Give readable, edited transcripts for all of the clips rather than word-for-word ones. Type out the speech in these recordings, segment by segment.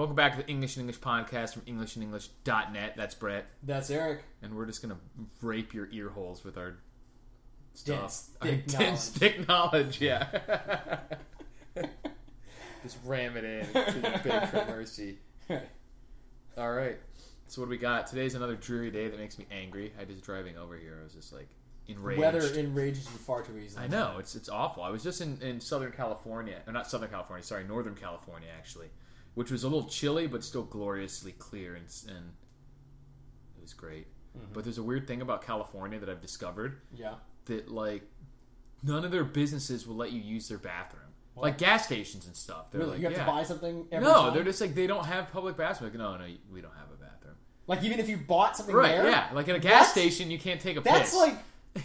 Welcome back to the English and English podcast from englishandenglish.net. That's Brett. That's Eric. And we're just going to rape your ear holes with our stuff. Dense, thick knowledge. Yeah. Just ram it in to the big for mercy. All right. So what do we got? Today's another dreary day that makes me angry. I was driving over here. I was just like enraged. Weather enrages you far too easily. I know. It's awful. I was just in Southern California. Or not Southern California. Sorry, Northern California, actually. Which was a little chilly, but still gloriously clear. And it was great. Mm-hmm. But there's a weird thing about California that I've discovered. Yeah. That, like, none of their businesses will let you use their bathroom. What? Like gas stations and stuff. They're really? like, you have to buy something every No, time? they're just like, they don't have public bathrooms. Like, no, we don't have a bathroom. Like, even if you bought something right, there? Yeah. Like, at a gas station, you can't take a piss. That's like...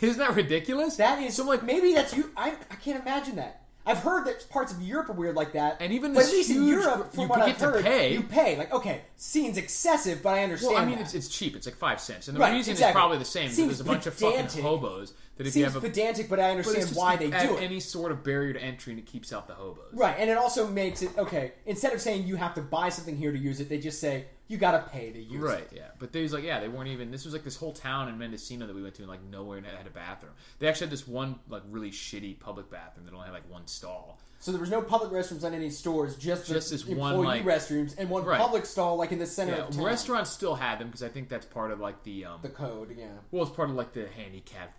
Isn't that ridiculous? That is... So, like, maybe that's you... I can't imagine that. I've heard that parts of Europe are weird like that. And even but this at least huge, in Europe, from you what get I've to heard, pay. you pay. Like, okay, seems excessive, but I understand. Well, I mean, that. it's cheap. It's like 5 cents, and the right, reason exactly. is probably the same. Seems Because there's a bunch of fucking hobos that if seems you have a pedantic, but I understand why they do it. Any sort of barrier to entry, and it keeps out the hobos. Right, and it also makes it okay. Instead of saying you have to buy something here to use it, they just say you got to pay to use it. Right, yeah. But there's like, they weren't even. This was like this whole town in Mendocino that we went to, and like nowhere had a bathroom. They actually had this one like really shitty public bathroom that only had like one stall. So there was no public restrooms on any stores, just this employee one like restrooms and one public stall like in the center of town. Restaurants still had them because I think that's part of like the code, yeah. Well, it's part of like the handicap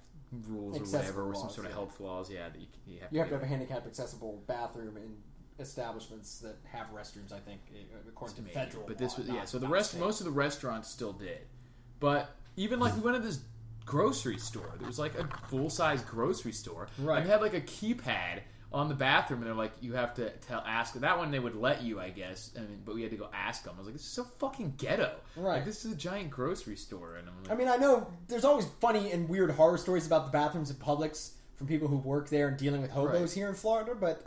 rules Accessible or whatever, or laws, some sort of health laws. Yeah, that you have to have a handicap accessible bathroom in establishments that have restrooms. I think according to federal law. But this was So most of the restaurants still did, but even like we went to this grocery store. There was like a full size grocery store. Right. And they had like a keypad on the bathroom, and they're like, you have to ask. That one they would let you, I guess. But we had to go ask them. I was like, this is so fucking ghetto. Right. Like, this is a giant grocery store. And I'm like, I mean, I know there's always funny and weird horror stories about the bathrooms at Publix from people who work there and dealing with hobos here in Florida. But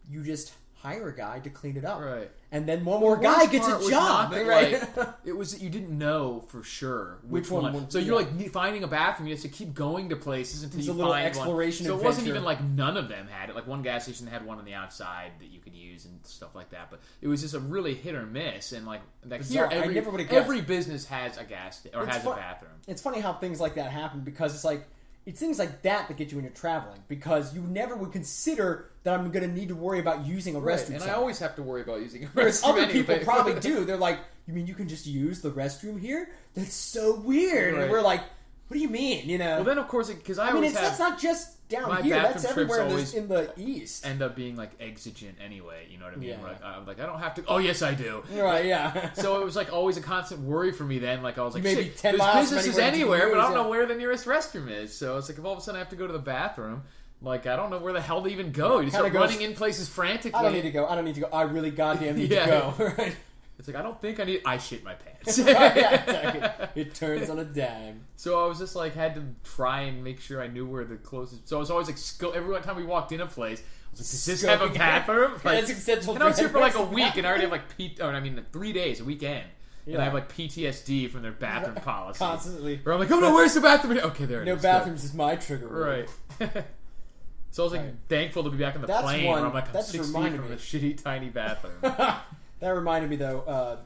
you just hire a guy to clean it up. Right. And then one more guy gets a job. Right. It was that you didn't know for sure which one. So you're like finding a bathroom. You have to keep going to places until you find one. Exploration so it wasn't even like none of them had it. Like one gas station had one on the outside that you could use and stuff like that. But it was just a really hit or miss. And like here, every business has a gas or has a bathroom. It's funny how things like that happen because it's like. It's things like that get you when you're traveling because you never would consider that I'm going to need to worry about using a restroom. And I always have to worry about using a restroom. Other people anyway. probably do. They're like, you mean you can just use the restroom here? That's so weird. Right. And we're like, what do you mean? You know? Well, then of course, because that's not just down here. That's everywhere in the East. End up being like exigent anyway. You know what I mean? Yeah. I'm like, I don't have to. Oh, yes, I do. Right? Yeah. So it was like always a constant worry for me. Then, like I was like, maybe shit, 10 there's miles businesses anywhere, but I don't know where the nearest restroom is. So it's like if all of a sudden I have to go to the bathroom. Like, I don't know where the hell to even go. You start running in places frantically. I don't need to go. I really goddamn need to go. Right? It's like, I don't think I need... I shit my pants. Right, yeah, exactly. It turns on a dime. So I was just like, had to try and make sure I knew where the closest... So I was always like, every time we walked in a place, I was like, does this have a bathroom? Like, and I was here for like a week, and I already have like 3 days, a weekend. Yeah. And I have like PTSD from their bathroom policy. Constantly. Where I'm like, oh no, where's the bathroom? Okay, there it is. No bathrooms is my trigger word. Right. So I was like thankful to be back on the plane where I'm like 6 feet from the shitty tiny bathroom. That reminded me though,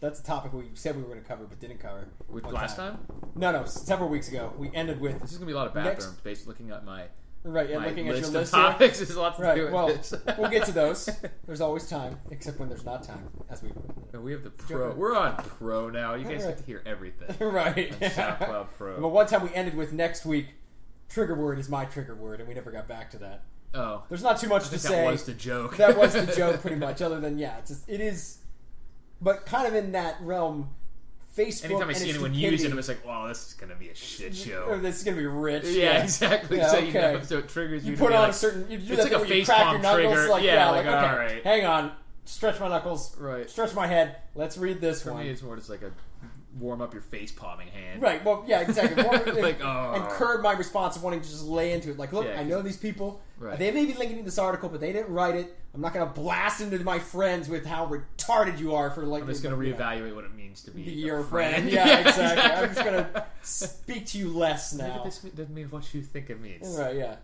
that's a topic we said we were going to cover but didn't cover. Last time? No, several weeks ago. We ended with... This is going to be a lot of bathrooms based looking at my looking at your list topics. There's a lot to do with this. We'll get to those. There's always time, except when there's not time. We have the pro. We're on pro now. You guys get to hear everything. Right. SoundCloud Pro. But one time we ended with next week, trigger word is my trigger word, and we never got back to that. Oh. There's not too much to say. That was the joke. That was the joke, pretty much, other than, it is... But kind of in that realm, Facebook. Anytime I see anyone use it, I'm just like, wow, this is going to be a shit show. Or this is going to be rich. Yeah, exactly. Yeah, so okay. you know, so it triggers you. You put on like, a certain. You do it's that like a face palm trigger. Like, like okay, all right. Hang on. Stretch my knuckles. Right. Stretch my head. Let's read this one. For me, it's more just like a warm up your face palming hand. Right. Well, yeah, exactly. Like, and curb my response of wanting to just lay into it. Like, look, I know these people. Right. They may be linking to this article, but they didn't write it. I'm not going to blast into my friends with how retarded you are for like. I'm just going to reevaluate what it means to be your friend. Yeah, exactly. I'm just going to speak to you less now. Maybe this doesn't mean what you think it means. Right. Yeah.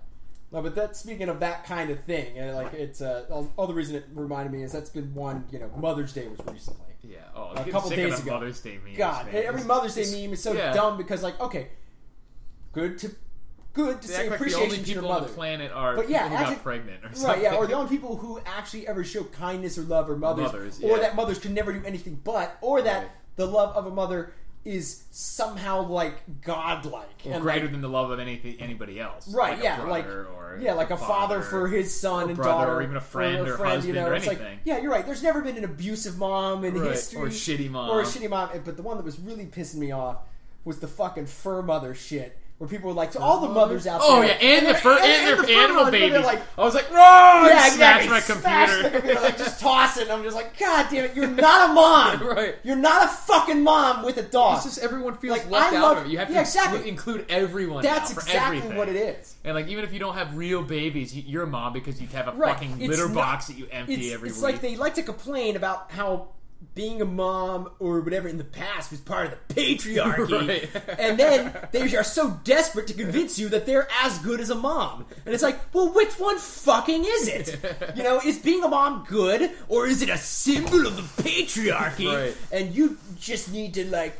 No, but that speaking of that kind of thing, and like it's all the reason it reminded me is that's been one. Mother's Day was recently. Yeah. A couple days ago. Mother's Day memes, God, man. every Mother's Day meme is so dumb because okay, good to say appreciation to your mother. The only people on the planet are people who got pregnant or something. Right, yeah, or the only people who actually ever show kindness or love are mothers, or that mothers can never do anything but, or that the love of a mother is somehow like godlike and greater than the love of anybody else. Right, like a father for his son and daughter, or even a friend or husband or anything. Like, yeah, you're right. There's never been an abusive mom in history, or a shitty mom. But the one that was really pissing me off was the fucking fur mother shit. Where people were like, to all the mothers out there. Oh, yeah, and their animal babies. Like, I was like, oh, yeah, exactly. Smash the computer, like, just toss it. And I'm just like, God damn it, you're not a mom. Right. You're not a fucking mom with a dog. It's just everyone feels left out of it. You have to include everyone. That's now for exactly everything. what it is. And like, even if you don't have real babies, you're a mom because you have a fucking litter box that you empty every week. It's like they like to complain about how being a mom or whatever in the past was part of the patriarchy. Right. And then they are so desperate to convince you that they're as good as a mom. And it's like, well, which one fucking is it? Is being a mom good, or is it a symbol of the patriarchy? Right. And you just need to, like,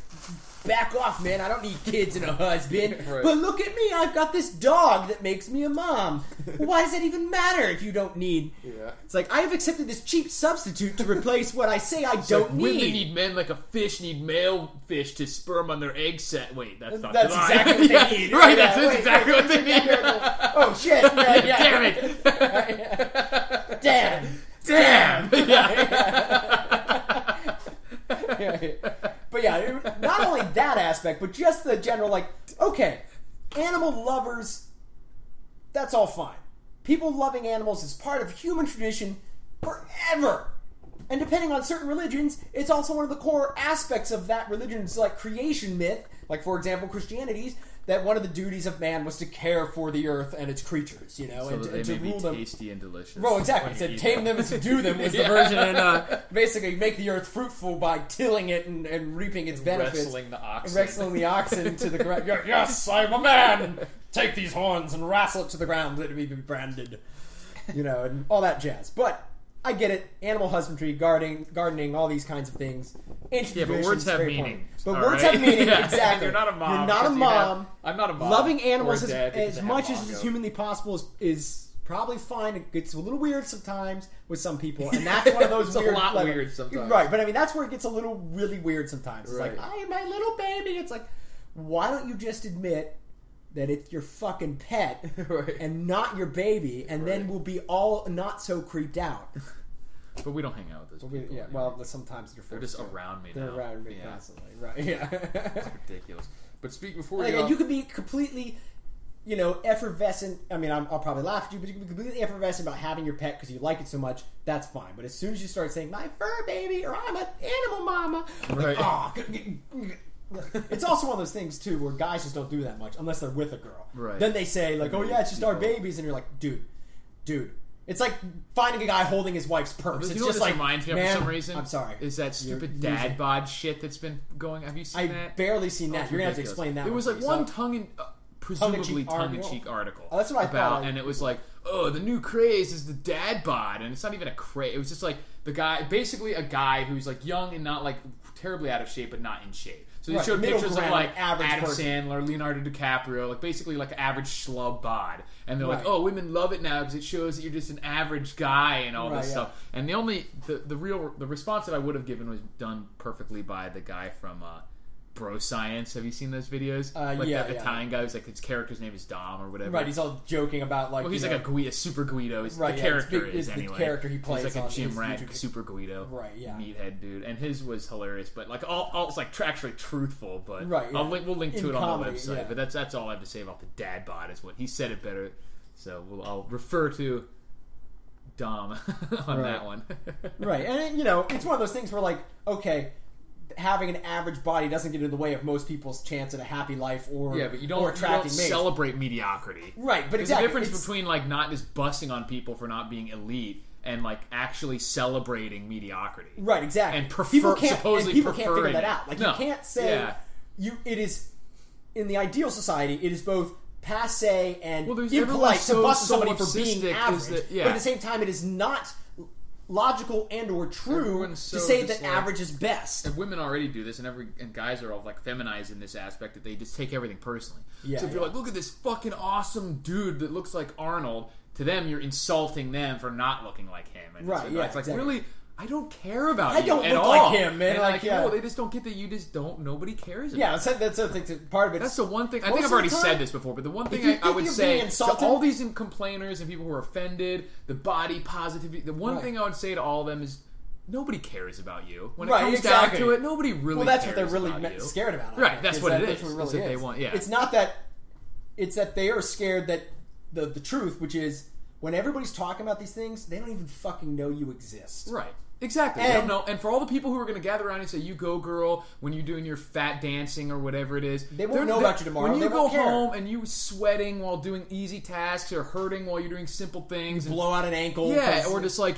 back off, man. I don't need kids and a husband. Right. But look at me. I've got this dog that makes me a mom. Why does that even matter if you don't need... Yeah. It's like, I have accepted this cheap substitute to replace what I say I don't need. Women need men like a fish need male fish to sperm on their egg set. Wait, that's not That's exactly what they need. Right, that's exactly what they need. Oh, shit. Damn it. Damn. Yeah. But yeah, not only that aspect, but just the general, like, okay, animal lovers, that's all fine. People loving animals is part of human tradition forever. And depending on certain religions, it's also one of the core aspects of that religion's, like, creation myth. Like, for example, Christianity's, that one of the duties of man was to care for the earth and its creatures, so and that they to may rule be them. Tasty and delicious. Well, exactly. It said tame them and subdue them was the version, and basically make the earth fruitful by tilling it and reaping its benefits. Wrestling the oxen. Wrestling the oxen to the ground. Yes, I'm a man! Take these horns and wrestle it to the ground that it may be branded. And all that jazz. But I get it. Animal husbandry, gardening, all these kinds of things. Yeah, but words have meaning. But words have meaning, exactly. You're not a mom. You're not a mom. I'm not a mom. Loving animals as much as is humanly possible is probably fine. It gets a little weird sometimes with some people, and that's one of those it's weird. It's a lot weird sometimes. Right, but I mean, that's where it gets a little really weird sometimes. It's right. like, I am my little baby. It's like, why don't you just admit that it's your fucking pet right. and not your baby, and then we'll be all not so creeped out. But we don't hang out with those people. Yeah, well, sometimes they're just around me now. They're around me constantly. Right, yeah. It's ridiculous. But before we you could be completely, effervescent. I mean, I'll probably laugh at you, but you can be completely effervescent about having your pet because you like it so much. That's fine. But as soon as you start saying, my fur baby, or I'm an animal mama, right. It's also one of those things, too, where guys just don't do that much unless they're with a girl. Right. Then they say, like, oh, yeah, it's just our babies. And you're like, dude. It's like finding a guy holding his wife's purse. It's just like, reminds me of man, for some reason. I'm sorry. Is that stupid dad bod shit that's been going? Have you seen that? I've barely seen that. You're gonna have to explain that. There was like one presumably tongue-in-cheek article. Oh, that's what I thought. And it was like, oh, the new craze is the dad bod, and it's not even a craze. It was just like the guy, basically a guy who's like young and not like terribly out of shape, but not in shape. So they showed pictures of like Adam Sandler, Leonardo DiCaprio, like basically like average schlub bod. And they're like, oh, women love it now because it shows that you're just an average guy and all this stuff. And the response that I would have given was done perfectly by the guy from Broscience. Have you seen those videos? That Italian guy who's like, his character's name is Dom or whatever. Right, he's all joking about like. Well, he's like a super Guido. The character is anyway. The character he plays. He's like a gym rat super Guido. Right, yeah. Meathead dude, and his was hilarious, but like all it's like actually truthful. But right, yeah. we'll link to it comedy, on the website. But that's all I have to say about the dad bod. Is what he said it better. So I'll refer to Dom on that one. Right, and it's one of those things where like, okay, having an average body doesn't get in the way of most people's chance at a happy life but you don't celebrate mediocrity. Right, but there's a difference between like not just busting on people for not being elite and like actually celebrating mediocrity. Right, exactly. And people can't figure that out. Like you can't say it is in the ideal society, it is both passe and impolite to bust somebody for being average. But at the same time, it is not logical and or true to say that average is best. And women already do this, and guys are all like feminized in this aspect that they just take everything personally. So if you're like, look at this fucking awesome dude that looks like Arnold, to them you're insulting them for not looking like him. And it's like really, I don't care about you at all. I don't look like him, man. No, they just don't get that you just don't. Nobody cares about. Yeah, that's the thing. Part of it. That's the one thing. I think I've already said this before, but the one thing I would say to all these complainers and people who are offended, the body positivity. The one thing I would say to all of them is, nobody cares about you. When it comes down to it, nobody really. Well, that's what they're really scared about. Right. That's what it is. That's what they want. Yeah. It's not that. It's that they are scared that the truth, which is when everybody's talking about these things, they don't even fucking know you exist. Right. Exactly. They don't know. And for all the people who are going to gather around and say, you go girl, when you're doing your fat dancing or whatever it is. They won't know about you tomorrow. When you go home and you sweating while doing easy tasks or hurting while you're doing simple things. Blow out an ankle. Yeah, or just like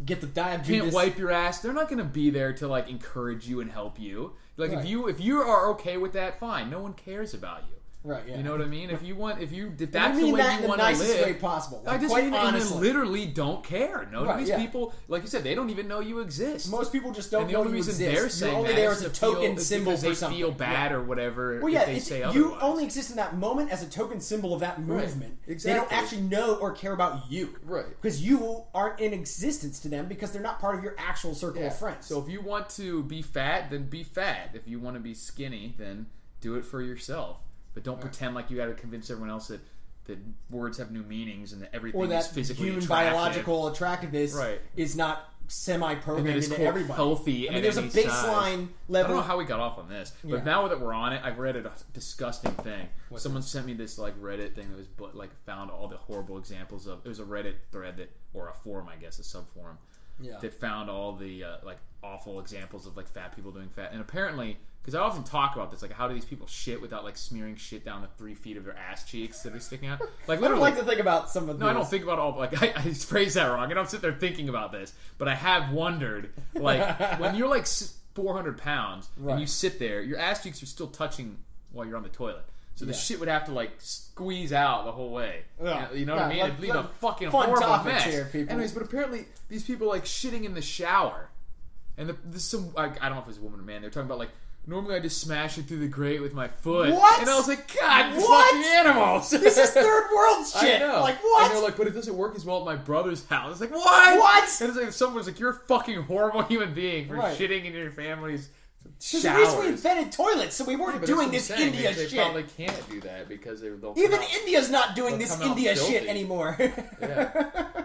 get the diabetes. Can't wipe your ass. They're not going to be there to like encourage you and help you. Like if you are okay with that, fine. No one cares about you. Right, yeah. You know what I mean? If that's the way you want to live, way possible. Like, I just mean honestly, literally don't care. These people, like you said, they don't even know you exist. Most people just don't know you exist. And the only reason they're saying only there as a token symbol for something. They feel bad or whatever. Well, yeah, if they say otherwise. You only exist in that moment as a token symbol of that movement. Right. Exactly. They don't actually know or care about you. Right. Because you aren't in existence to them because they're not part of your actual circle of friends. So if you want to be fat, then be fat. If you want to be skinny, then do it for yourself. But don't pretend like you got to convince everyone else that words have new meanings and that everything is physically human attractive. Biological attractiveness is not semi-programmed into everybody. Healthy. I mean, there's a baseline level. I don't know how we got off on this, but now that we're on it, I've read a disgusting thing. Someone sent me this like Reddit thing that was like found all the horrible examples of. It was a Reddit thread or a forum, I guess, a subforum that found all the like awful examples of like fat people doing fat, and apparently. Because I often talk about this, like how do these people shit without like smearing shit down the 3 feet of their ass cheeks that are sticking out? Like literally, I don't like to think about some of this. No, I don't think about all. Like I phrased that wrong. I don't sit there thinking about this, but I have wondered, like when you're like 400 pounds and you sit there, your ass cheeks are still touching while you're on the toilet. So the shit would have to like squeeze out the whole way. Yeah. You know what I mean? It'd leave a fucking horrible mess. Here, people. Anyways, but apparently these people like shitting in the shower, and this some I don't know if it was a woman or man. They're talking about like. Normally I just smash it through the grate with my foot. What? And I was like, God, fucking animals. This is third world shit. I know. Like, what? And they're like, but it doesn't work as well at my brother's house. It's like, what? What? And it's like, someone was like, you're a fucking horrible human being for shitting in your family's showers. There's a reason we invented toilets, so we weren't doing this India shit. They probably can't do that because they'll even India's not doing this India shit anymore. Yeah.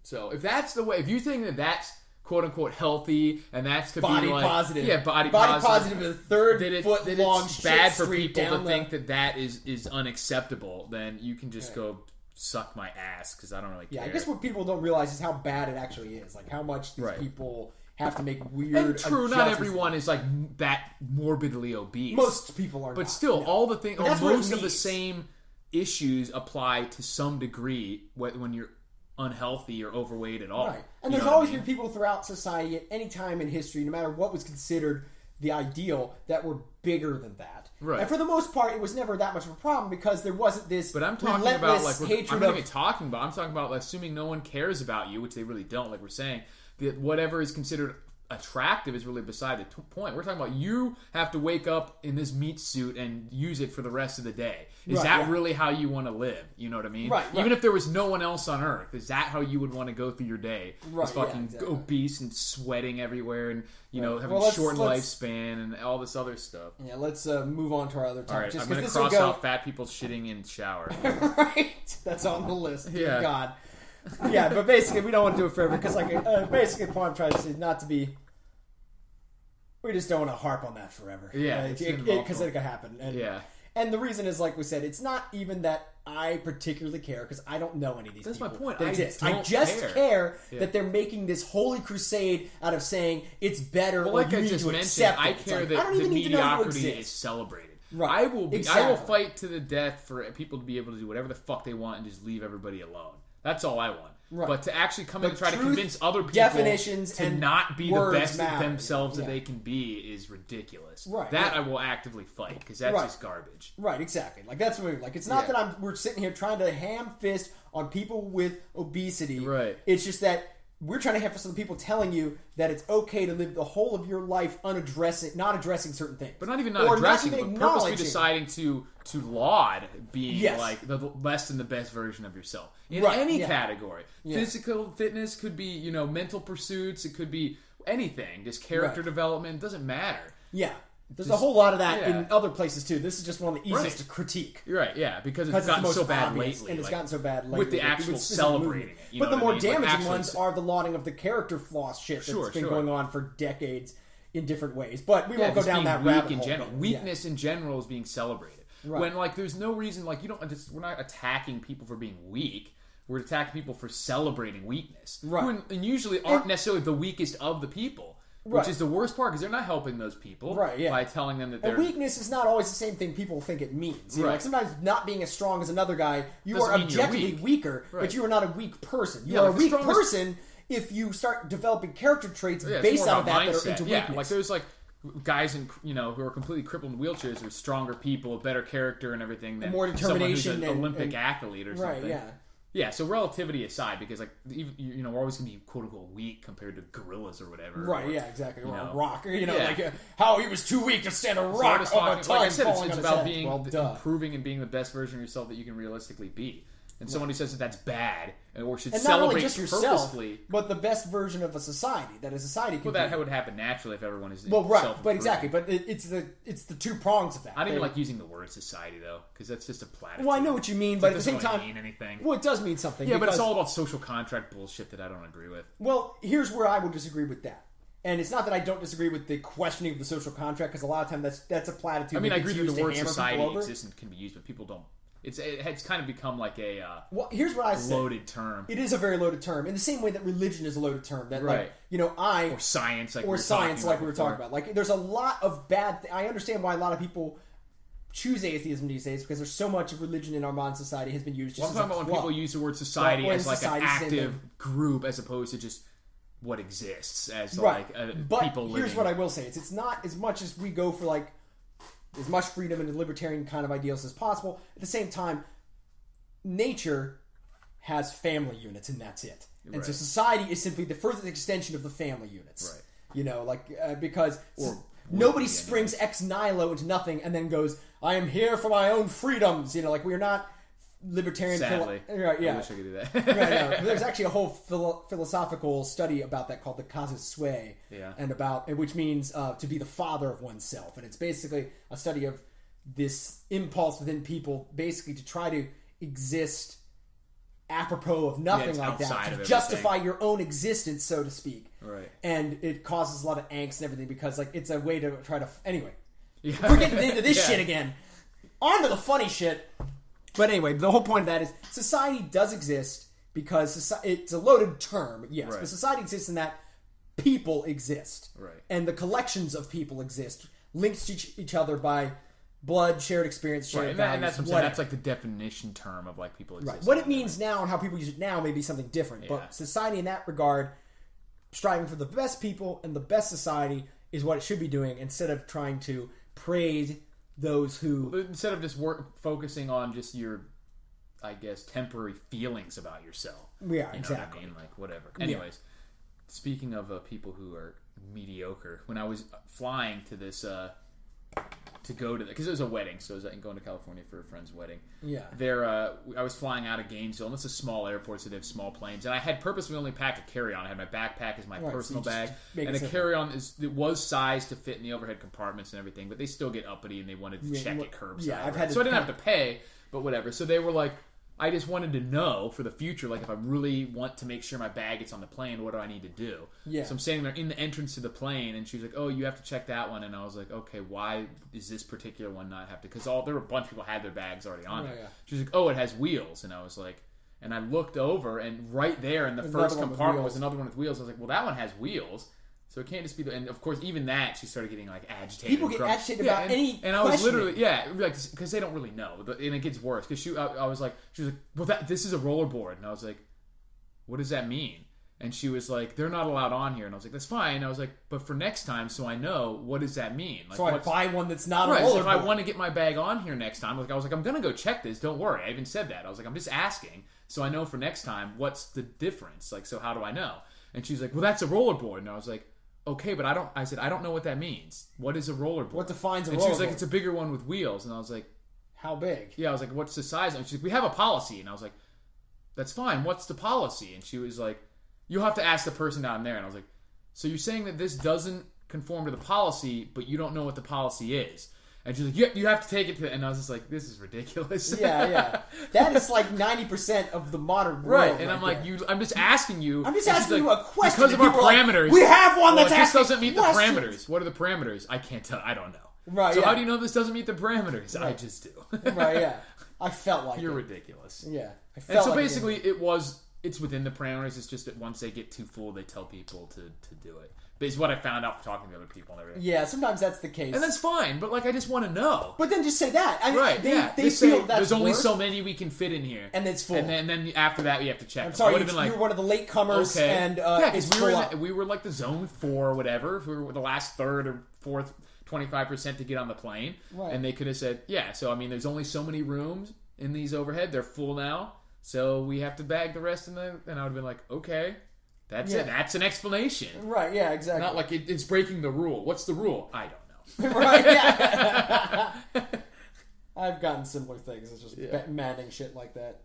So if that's the way, if you think that that's quote unquote healthy, and that's to body be like positive. Yeah, body positive is a third foot long. It's bad for people to think that is unacceptable. Then you can just go suck my ass because I don't really care. Yeah, I guess what people don't realize is how bad it actually is. Like how much these people have to make weird. And true, not everyone is like that morbidly obese. Most people are, but still, all the things, most of the same issues apply to some degree when you're unhealthy or overweight at all. Right. And there's always been people throughout society at any time in history, no matter what was considered the ideal, that were bigger than that. Right. And for the most part, it was never that much of a problem because there wasn't this But I'm talking about like I'm talking about like assuming no one cares about you, which they really don't, like we're saying, that whatever is considered attractive is really beside the point. We're talking about you have to wake up in this meat suit and use it for the rest of the day. Is that really how you want to live? You know what I mean? Right. Even if there was no one else on Earth, is that how you would want to go through your day? Right. Is fucking obese and sweating everywhere and having a short lifespan and all this other stuff. Yeah, let's move on to our other topic. All right, I'm going to cross out fat people shitting in shower. Right. That's on the list. Yeah. God. Yeah, but basically we don't want to do it forever because basically the point I'm trying to say is not to be. We just don't want to harp on that forever. Yeah, because it could happen. And the reason is, like we said, it's not even that I particularly care because I don't know any of these people. That's my point. I just care that they're making this holy crusade out of saying it's better. Well, like I just mentioned, I care that the mediocrity is celebrated. Right. I will fight to the death for people to be able to do whatever the fuck they want and just leave everybody alone. That's all I want. Right. But to actually come in and try to convince other people definitions to and not be the best matter. themselves that they can be is ridiculous. Right. That I will actively fight because that's just garbage. Right, exactly. Like that's what like it's not that we're sitting here trying to ham fist on people with obesity. Right. It's just that we're trying to ham fist on the people telling you that it's okay to live the whole of your life not addressing certain things. But not even not addressing, but purposely deciding to laud being like the less than the best version of yourself. In any category. Physical fitness could be, mental pursuits, it could be anything. Just character development, it doesn't matter. Yeah. There's a whole lot of that in other places too. This is just one of the easiest to critique. Right, yeah, because it's gotten so bad lately. And it's gotten so bad lately. With the actual celebrating it. But the more damaging ones are the lauding of the character flaws shit that's been going on for decades in different ways. But we won't go down that rabbit hole. In general. Weakness in general is being celebrated. Right. When, there's no reason, we're not attacking people for being weak. We're attacking people for celebrating weakness. Right. And usually aren't necessarily the weakest of the people. Which is the worst part, because they're not helping those people by telling them that they're... A weakness is not always the same thing people think it means. Sometimes not being as strong as another guy, you are objectively weaker, but you are not a weak person. You are a weak person if you start developing character traits based out of that are into weakness. There's guys who are completely crippled in wheelchairs who are stronger people, a better character and everything than more determination someone who's an Olympic athlete or something. Right, yeah. Yeah, so relativity aside, because we're always going to be quote unquote weak compared to gorillas or whatever. Right, exactly. Or a rock, how he was too weak to stand a rock of a ton. Like I said, it's about being improving and being the best version of yourself that you can realistically be. And someone who says that that's bad or should celebrate just purposefully, yourself, but the best version of a society that a society can. Well, that would happen naturally if everyone is but exactly. But it's the two prongs of that. I don't even like using the word society though, because that's just a platitude. Well, I know what you mean, but at the same time, mean anything. Well, it does mean something. Yeah, but it's all about social contract bullshit that I don't agree with. Well, here's where I would disagree with that. And it's not that I don't disagree with the questioning of the social contract, because a lot of times that's a platitude. I mean, I agree that the word society exists and can be used, but people don't. It's kind of become like a here's what I say. Loaded term. It is a very loaded term, in the same way that religion is a loaded term. That or science, like we were talking about. There's a lot of bad. I understand why a lot of people choose atheism these days, because there's so much of religion in our modern society has been used. Just I'm talking about when people use the word society as an active group, as opposed to just what exists as but people living. Here's what I will say: it's not as much as we go for as much freedom and libertarian kind of ideals as possible. At the same time, nature has family units, and that's it. And so society is simply the furthest extension of the family units. Right. Because nobody springs ex nihilo into nothing and then goes, I am here for my own freedoms. We're not libertarian. Sadly. Right, yeah. I wish I could do that. Right, no. There's actually a whole philosophical study about that called the casus sui, and which means to be the father of oneself, and it's basically a study of this impulse within people, basically to try to exist apropos of nothing like that, to justify your own existence, so to speak. Right. And it causes a lot of angst and everything, because it's a way to try to. Anyway, we're getting into this shit again. On to the funny shit. But anyway, the whole point of that is society does exist because it's a loaded term, yes. Right. But society exists in that people exist. Right. And the collections of people exist, linked to each other by blood, shared experience, shared values. And that's what I'm saying. That's the definition term of people exist. Right. What it means now and how people use it now may be something different. Yeah. But society in that regard, striving for the best people and the best society is what it should be doing, instead of trying to praise those who... Instead of just focusing on just your, I guess, temporary feelings about yourself. Yeah, exactly. What I mean? Whatever. Anyways, speaking of people who are mediocre, when I was flying to this... to go to because it was a wedding, so I was going to California for a friend's wedding. Yeah. I was flying out of Gainesville, and it's a small airport, so they have small planes. And I had purposely only packed a carry-on. I had my backpack as my personal bag, and a carry-on was sized to fit in the overhead compartments and everything. But they still get uppity, and they wanted to check it curbside. Yeah, so I didn't have to pay, but whatever. So they were like, I just wanted to know for the future, if I really want to make sure my bag gets on the plane, what do I need to do? Yeah. So I'm standing there in the entrance to the plane, and she's like, "Oh, you have to check that one." And I was like, "Okay, why does this particular one not have to?" Because there were a bunch of people had their bags already on it. Yeah. She's like, "Oh, it has wheels," and I was like, and I looked over, and right there in the first compartment was another one with wheels. I was like, "Well, that one has wheels." So it can't just be and of course, even that, she started getting agitated. People get agitated about any. And I was literally, because they don't really know, and it gets worse. Because she was like, well, this is a rollerboard, and I was like, what does that mean? And she was like, they're not allowed on here. And I was like, that's fine. I was like, but for next time, so I know, what does that mean? Like, so I buy one that's not a rollerboard. So if I want to get my bag on here next time, like I was like, I'm going to go check this. Don't worry. I even said that. I was like, I'm just asking. So I know for next time, what's the difference? Like, so how do I know? And she's like, well, that's a rollerboard. And I was like, okay, but I said, I don't know what that means. What is a rollerboard? What defines a rollerboard? And she was like, it's a bigger one with wheels. And I was like, how big? Yeah, I was like, what's the size? And she's like, we have a policy. And I was like, that's fine. What's the policy? And she was like, you'll have to ask the person down there. And I was like, so you're saying that this doesn't conform to the policy, but you don't know what the policy is? And she's like, yeah, you have to take it to... And I was just like, this is ridiculous. Yeah. That is like 90% of the modern world. Right, and I'm like, I'm just asking you... I'm just asking you a question. Because of our parameters... Like, we have one that's asking this doesn't meet questions. the parameters. What are the parameters? I can't tell. I don't know. Right, so how do you know this doesn't meet the parameters? Right. I just do. Right, yeah. I felt like You're ridiculous. Yeah. I felt and so like basically it's within the parameters. It's just that once they get too full, they tell people to do it. But it's what I found out from talking to other people and everything. Yeah, sometimes that's the case. And that's fine, but like I just want to know. But then just say that. I mean, right, they feel that's there's only worse, so many we can fit in here. And it's full. And then after that, we have to check. I'm sorry, you're one of the latecomers. Okay. And because we were like the zone 4 or whatever. We were the last third or fourth, 25% to get on the plane. Right. And they could have said, yeah, so I mean, there's only so many rooms in these overhead. They're full now. So we have to bag the rest in the... And I would have been like, okay, that's it. That's an explanation. Right, yeah, exactly. Not like it's breaking the rule. What's the rule? I don't know. Right, yeah. I've gotten similar things. It's just manning shit like that.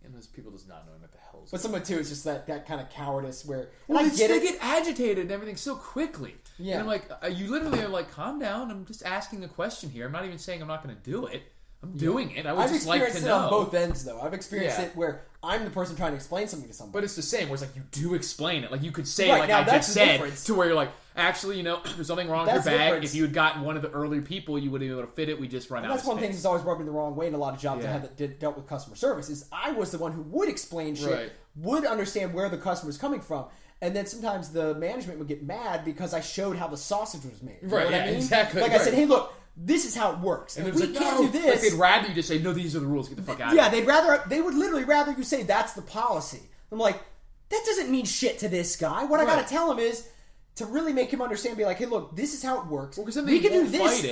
And those people just not knowing what the hell's But some of it, too, is just that kind of cowardice where... Well, they get agitated and everything so quickly. Yeah. And I'm like, you literally are like, calm down. I'm just asking a question here. I'm not even saying I'm not going to do it. I'm doing it. I would just like to know. I've experienced it on both ends, though. I've experienced it where I'm the person trying to explain something to somebody. But it's the same, where it's like you do explain it. Like you could say like I just said, to where you're like, actually, there's something wrong with your bag. If you had gotten one of the earlier people, you would have been able to fit it. We just run out of space. That's one thing that's always rubbed me the wrong way in a lot of jobs I had that dealt with customer service, is I was the one who would explain shit, would understand where the customer's coming from. And then sometimes the management would get mad because I showed how the sausage was made. You know what I mean? Exactly. Like I said, hey, look, this is how it works. And we can't do this. Like they'd rather you just say, no, these are the rules. Get the fuck out of here. They would literally rather you say that's the policy. I'm like, that doesn't mean shit to this guy. What I got to tell him is to really make him understand, be like, hey, look, this is how it works. Well, we can do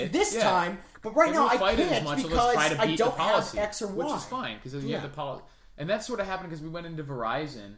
this time, but right now I can't because I don't have X or Y. Which is fine, because you have the policy. And that sort of happened because we went into Verizon,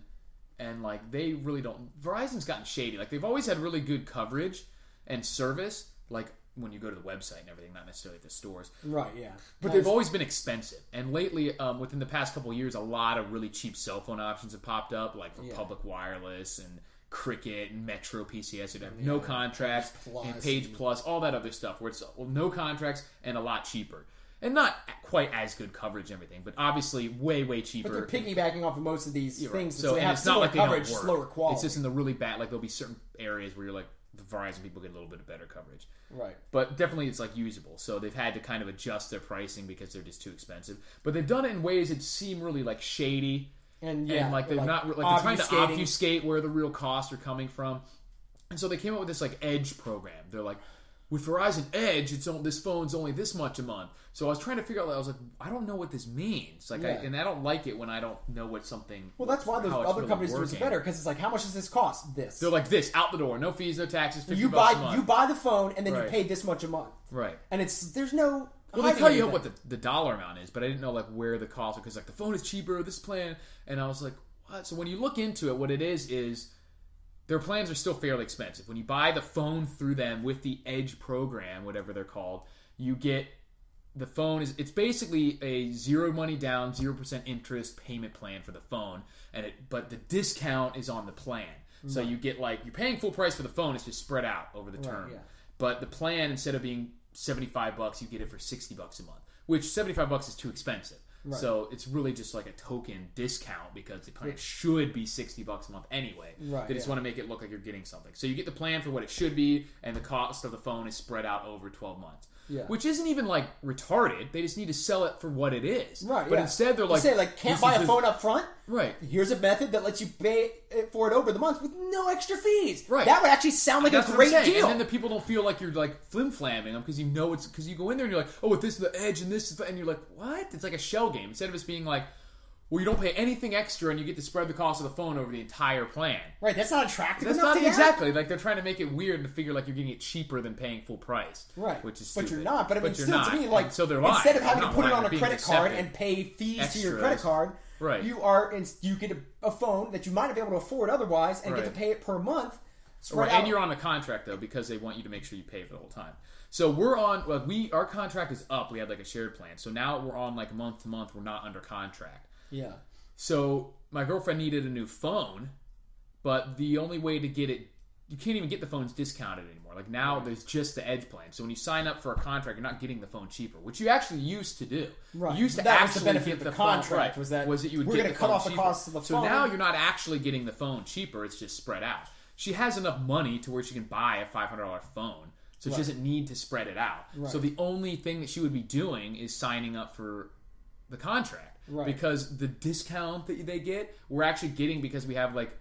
and like they really don't... Verizon's gotten shady. Like they've always had really good coverage and service, like when you go to the website and everything, not necessarily at the stores. Right, yeah. But they've always been expensive. And lately, within the past couple of years, a lot of really cheap cell phone options have popped up, like Republic Wireless and Cricket and Metro PCS. You'd have no contracts, and Page Plus, all that other stuff, where it's no contracts and a lot cheaper. And not quite as good coverage and everything, but obviously way, way cheaper. But they're piggybacking off of most of these things. So and it's not like they coverage, don't work. Slower quality. It's just in the really bad, like there'll be certain areas where you're like, the Verizon people get a little bit of better coverage. Right. But definitely it's like usable. So they've had to kind of adjust their pricing because they're just too expensive. But they've done it in ways that seem really like shady. And like they're not like they're trying to obfuscate where the real costs are coming from. And so they came up with this like Edge program. They're like, with Verizon Edge, this phone's only this much a month. So I was trying to figure out. I was like, I don't know what this means. Like, and I don't like it when I don't know what something. Well, that's why those other companies do it better, because it's like, how much does this cost? This. They're like this out the door, no fees, no taxes. $50 you bucks a month. You buy the phone, and then you pay this much a month. Right. And there's no. Well, they tell you what the dollar amount is, but I didn't know like where the cost, because like the phone is cheaper, this plan, and I was like, what? So when you look into it, what it is their plans are still fairly expensive. When you buy the phone through them with the Edge program, whatever they're called, you get the phone. It's basically a zero money down, 0% interest payment plan for the phone, but the discount is on the plan. Right. So you get like you're paying full price for the phone. It's just spread out over the term. Yeah. But the plan, instead of being $75, you get it for $60 a month, which $75 is too expensive. Right. So it's really just like a token discount because the plan should be $60 a month anyway. Right, they just want to make it look like you're getting something. So you get the plan for what it should be, and the cost of the phone is spread out over 12 months. Yeah. Which isn't even like retarded. They just need to sell it for what it is. Right. But instead they're like, say like can't buy a phone up front. Right. Here's a method that lets you pay for it over the month with no extra fees. Right. That would actually sound like a great deal. And then the people don't feel like you're like flim-flamming them because you know because you go in there and you're like, oh, with this is the Edge and this is and you're like, what? It's like a shell game instead of us being like, well, you don't pay anything extra and you get to spread the cost of the phone over the entire plan. Right, that's not attractive That's enough not to exactly. Like, they're trying to make it weird to figure like you're getting it cheaper than paying full price. Right. Which is stupid. But you're not. But I mean, still, to me, And like, so they're lying. instead of having to They're put it not on a lying, credit they're being card deceptive. and pay fees to your Extras. credit card, Right. you get a phone that you might not be able to afford otherwise and get to Right. pay it per month. Right, and you're on the contract though because they want you to make sure you pay for the whole time. So we're on. Well, our contract is up. We had like a shared plan. So now we're on like month to month. We're not under contract. Yeah. So my girlfriend needed a new phone, but the only way to get it, you can't even get the phones discounted anymore. Like now, there's just the Edge plan. So when you sign up for a contract, you're not getting the phone cheaper, which you actually used to do. Right. You used to that actually was the benefit get of the the phone, contract. right, Was that you would we're get going the to cut phone off the cheaper. cost of the So phone. now you're not actually getting the phone cheaper. It's just spread out. She has enough money to where she can buy a $500 phone. So she doesn't need to spread it out. Right. So the only thing that she would be doing is signing up for the contract. Right. Because the discount that they get, we're actually getting because we have like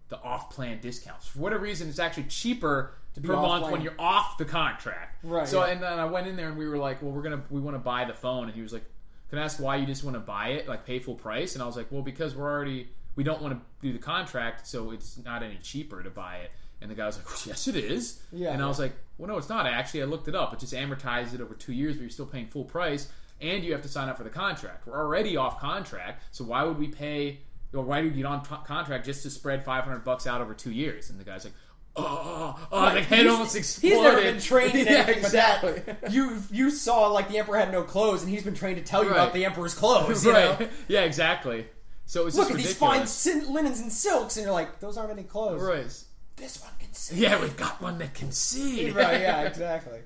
the off-plan discounts. For whatever reason, it's actually cheaper per month when you're off the contract. Right. So and then I went in there and we were like, well, we want to buy the phone, and he was like, can I ask why you just want to buy it, like pay full price? And I was like, well, because we don't want to do the contract, so it's not any cheaper to buy it. And the guy was like, well, yes, it is. Yeah, and I was like, well, no, it's not. Actually, I looked it up. It just amortizes it over 2 years, but you're still paying full price, and you have to sign up for the contract. We're already off contract, so why would we pay? Or why do we get on contract just to spread $500 out over 2 years? And the guy's like, the head almost exploded. He's never been trained in anything exactly. but that. You saw like the emperor had no clothes, and he's been trained to tell you about the emperor's clothes. You know? Yeah, exactly. So it's look just at ridiculous. these fine linens and silks, and you're like, those aren't any clothes. Right. This one can see. Yeah, we've got one that can see. Right. Yeah. Exactly.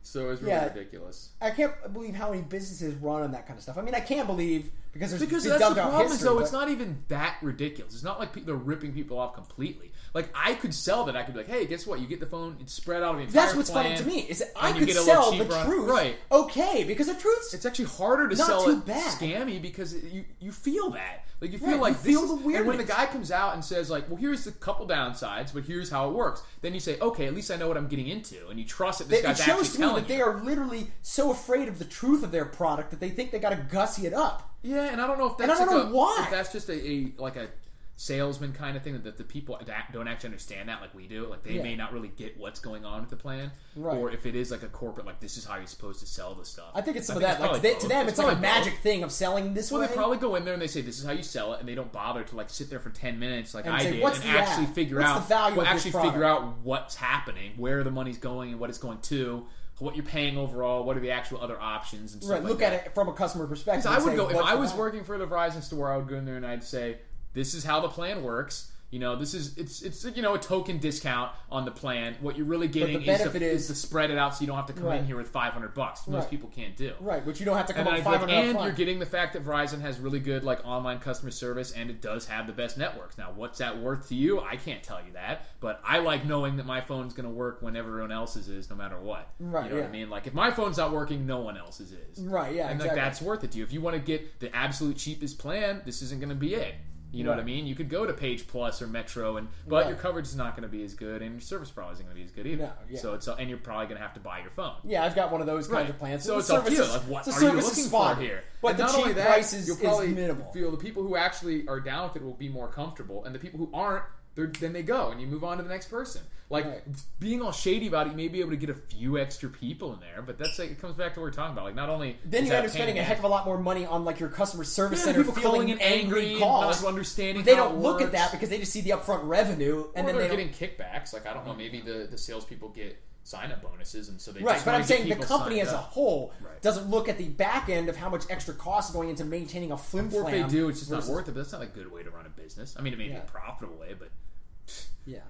So it's really ridiculous. I can't believe how many businesses run on that kind of stuff. I mean, I can't believe because that's the problem. Though it's not even that ridiculous. It's not like they're ripping people off completely. Like I could sell that. I could be like, hey, guess what? You get the phone. It's spread out of the entire. That's what's plan, funny to me is that I and could you get a sell little the cheaper truth. Right. Okay, because the truth's it's actually harder to not sell too it bad. scammy because you feel that. Like you feel Right, like you feel this the is, weirdness. and when the guy comes out and says like, well, here's the couple downsides, but here's how it works. Then you say, okay, at least I know what I'm getting into, and you trust that this guy's it shows actually to me telling that they you. are literally so afraid of the truth of their product that they think they got to gussy it up. Yeah, and I don't know if that's and I don't know why. If that's just a salesman kind of thing that the people don't actually understand that like we do. Like they may not really get what's going on with the plan, right. Or if it is like a corporate, like this is how you're supposed to sell the stuff. I think it's some of that. Like to them, it's like a magic thing of selling this way. Well, they probably go in there and they say this is how you sell it, and they don't bother to like sit there for 10 minutes like I did what's and the actually ad? figure what's out the value of this product? figure out what's happening, where the money's going, and what it's going to. What you're paying overall, what are the actual other options and stuff right, like look that. at it from a customer perspective. I would go if I was value? working for the Verizon store, I would go in there and I'd say, "This is how the plan works. You know, this is it's a token discount on the plan. What you're really getting is to spread it out, so you don't have to come in here with $500. Most people can't do. Right, which you don't have to come up with $500. And you're getting the fact that Verizon has really good like online customer service, and it does have the best networks. Now, what's that worth to you? I can't tell you that, but I like knowing that my phone's going to work when everyone else's is, no matter what. Right, you know what I mean? Like if my phone's not working, no one else's is. Right, yeah, and exactly. like that's worth it to you. If you want to get the absolute cheapest plan, this isn't going to be it. You know what I mean? You could go to Page Plus or Metro, but your coverage is not going to be as good, and your service probably isn't going to be as good either. So and you're probably going to have to buy your phone. Yeah, I've got one of those kinds of plans. So it's up to you. Like, what are you looking for here? But the cheap price is minimal. Feel the people who actually are down with it will be more comfortable, and the people who aren't, then they go, and you move on to the next person. Like being all shady about it, you may be able to get a few extra people in there, but that's like it comes back to what we're talking about. Like not only then you end up spending a heck of a lot more money on like your customer service center, people calling in angry calls, not understanding. They don't look at that because they just see the upfront revenue, and then they're getting kickbacks. Like I don't know, maybe the salespeople get sign-up bonuses, and so they right. But I'm saying the company as a up. whole doesn't look at the back end of how much extra cost is going into maintaining a flim-flam. Or if they do, it's just not worth it. But that's not a good way to run a business. I mean, it may be a profitable way, but yeah.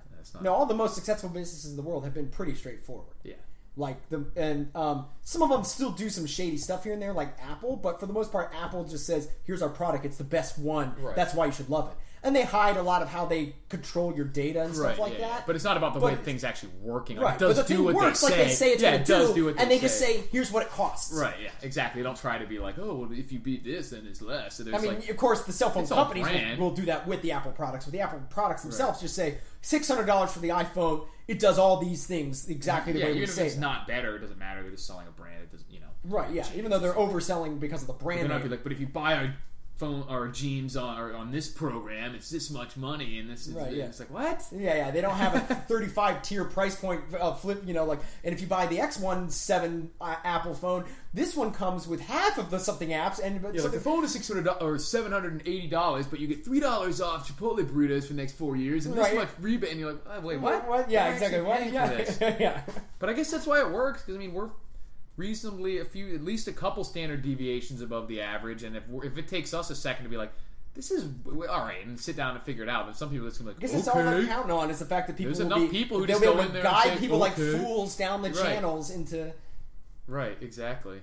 No, all the most successful businesses in the world have been pretty straightforward. Yeah. Like some of them still do some shady stuff here and there, like Apple. But for the most part, Apple just says, "Here's our product. It's the best one. Right. That's why you should love it." And they hide a lot of how they control your data and stuff like that. Yeah. But it's not about the way things actually working. Right. It does but the do thing what works they say. Like they say it's going to do, and they just say, "Here's what it costs." Right. Yeah. Exactly. Don't try to be like, "Oh, well, if you beat this, then it's less." So I mean, of course, the cell phone companies will do that with the Apple products. But the Apple products themselves just say $600 for the iPhone. It does all these things exactly the way we say. Even if it's not better, it doesn't matter. They're just selling a brand. It doesn't, Right. Yeah. Even though they're overselling because of the brand. They're not be like, but if you buy a phone or genes on this program, it's this much money, and this is it's like, what? Yeah, they don't have a 35 tier price point flip, and if you buy the X17 Apple phone, this one comes with half of the something apps, and like the phone is $600 or $780, but you get $3 off Chipotle burritos for the next 4 years, and this much rebate, and you're like, oh, wait, what? Yeah, exactly. What? Yeah. But I guess that's why it works, because we're reasonably at least a couple standard deviations above the average, and if it takes us a second to be like, this is all right, and sit down and figure it out, but some people it's gonna be like, I guess it's all I'm counting on is the fact that people there's enough people who just go in there guide and say, people like fools down the channels into exactly.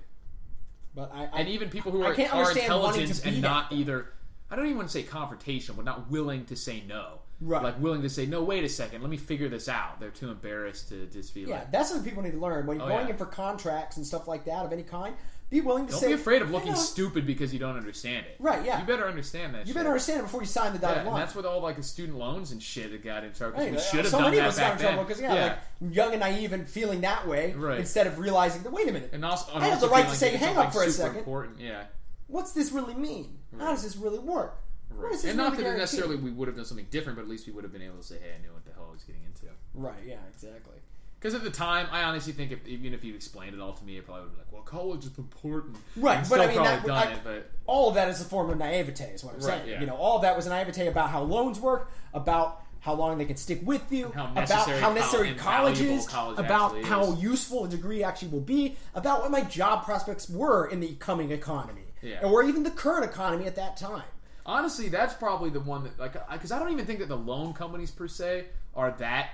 But and even people who are intelligent and not either, I don't even want to say confrontational, but not willing to say no. Right. Like willing to say, no, wait a second, let me figure this out. They're too embarrassed to just feel that's what people need to learn. When you're going in for contracts and stuff like that of any kind, be willing to don't be afraid of looking stupid because you don't understand it. Right, yeah. You better understand that You better understand it before you sign the dotted line. And that's with all the student loans and shit that got in trouble. We Right. should have done that back then. Because like young and naive and feeling that way instead of realizing that, wait a minute, and also, I have the right to say, hang up for a second. Important. Yeah. What's this really mean? How does this really work? Right. And not that necessarily we would have done something different, but at least we would have been able to say, hey, I knew what the hell I was getting into. Right, yeah, exactly. Because at the time, I honestly think even if you explained it all to me, I probably would be like, well, college is important. Right, but I mean, but all of that is a form of naivete, is what I'm saying. Yeah. All of that was a naivete about how loans work, about how long they can stick with you, about how necessary college is, about how useful a degree actually will be, about what my job prospects were in the coming economy, or even the current economy at that time. Honestly, that's probably the one that, because I don't even think that the loan companies per se are that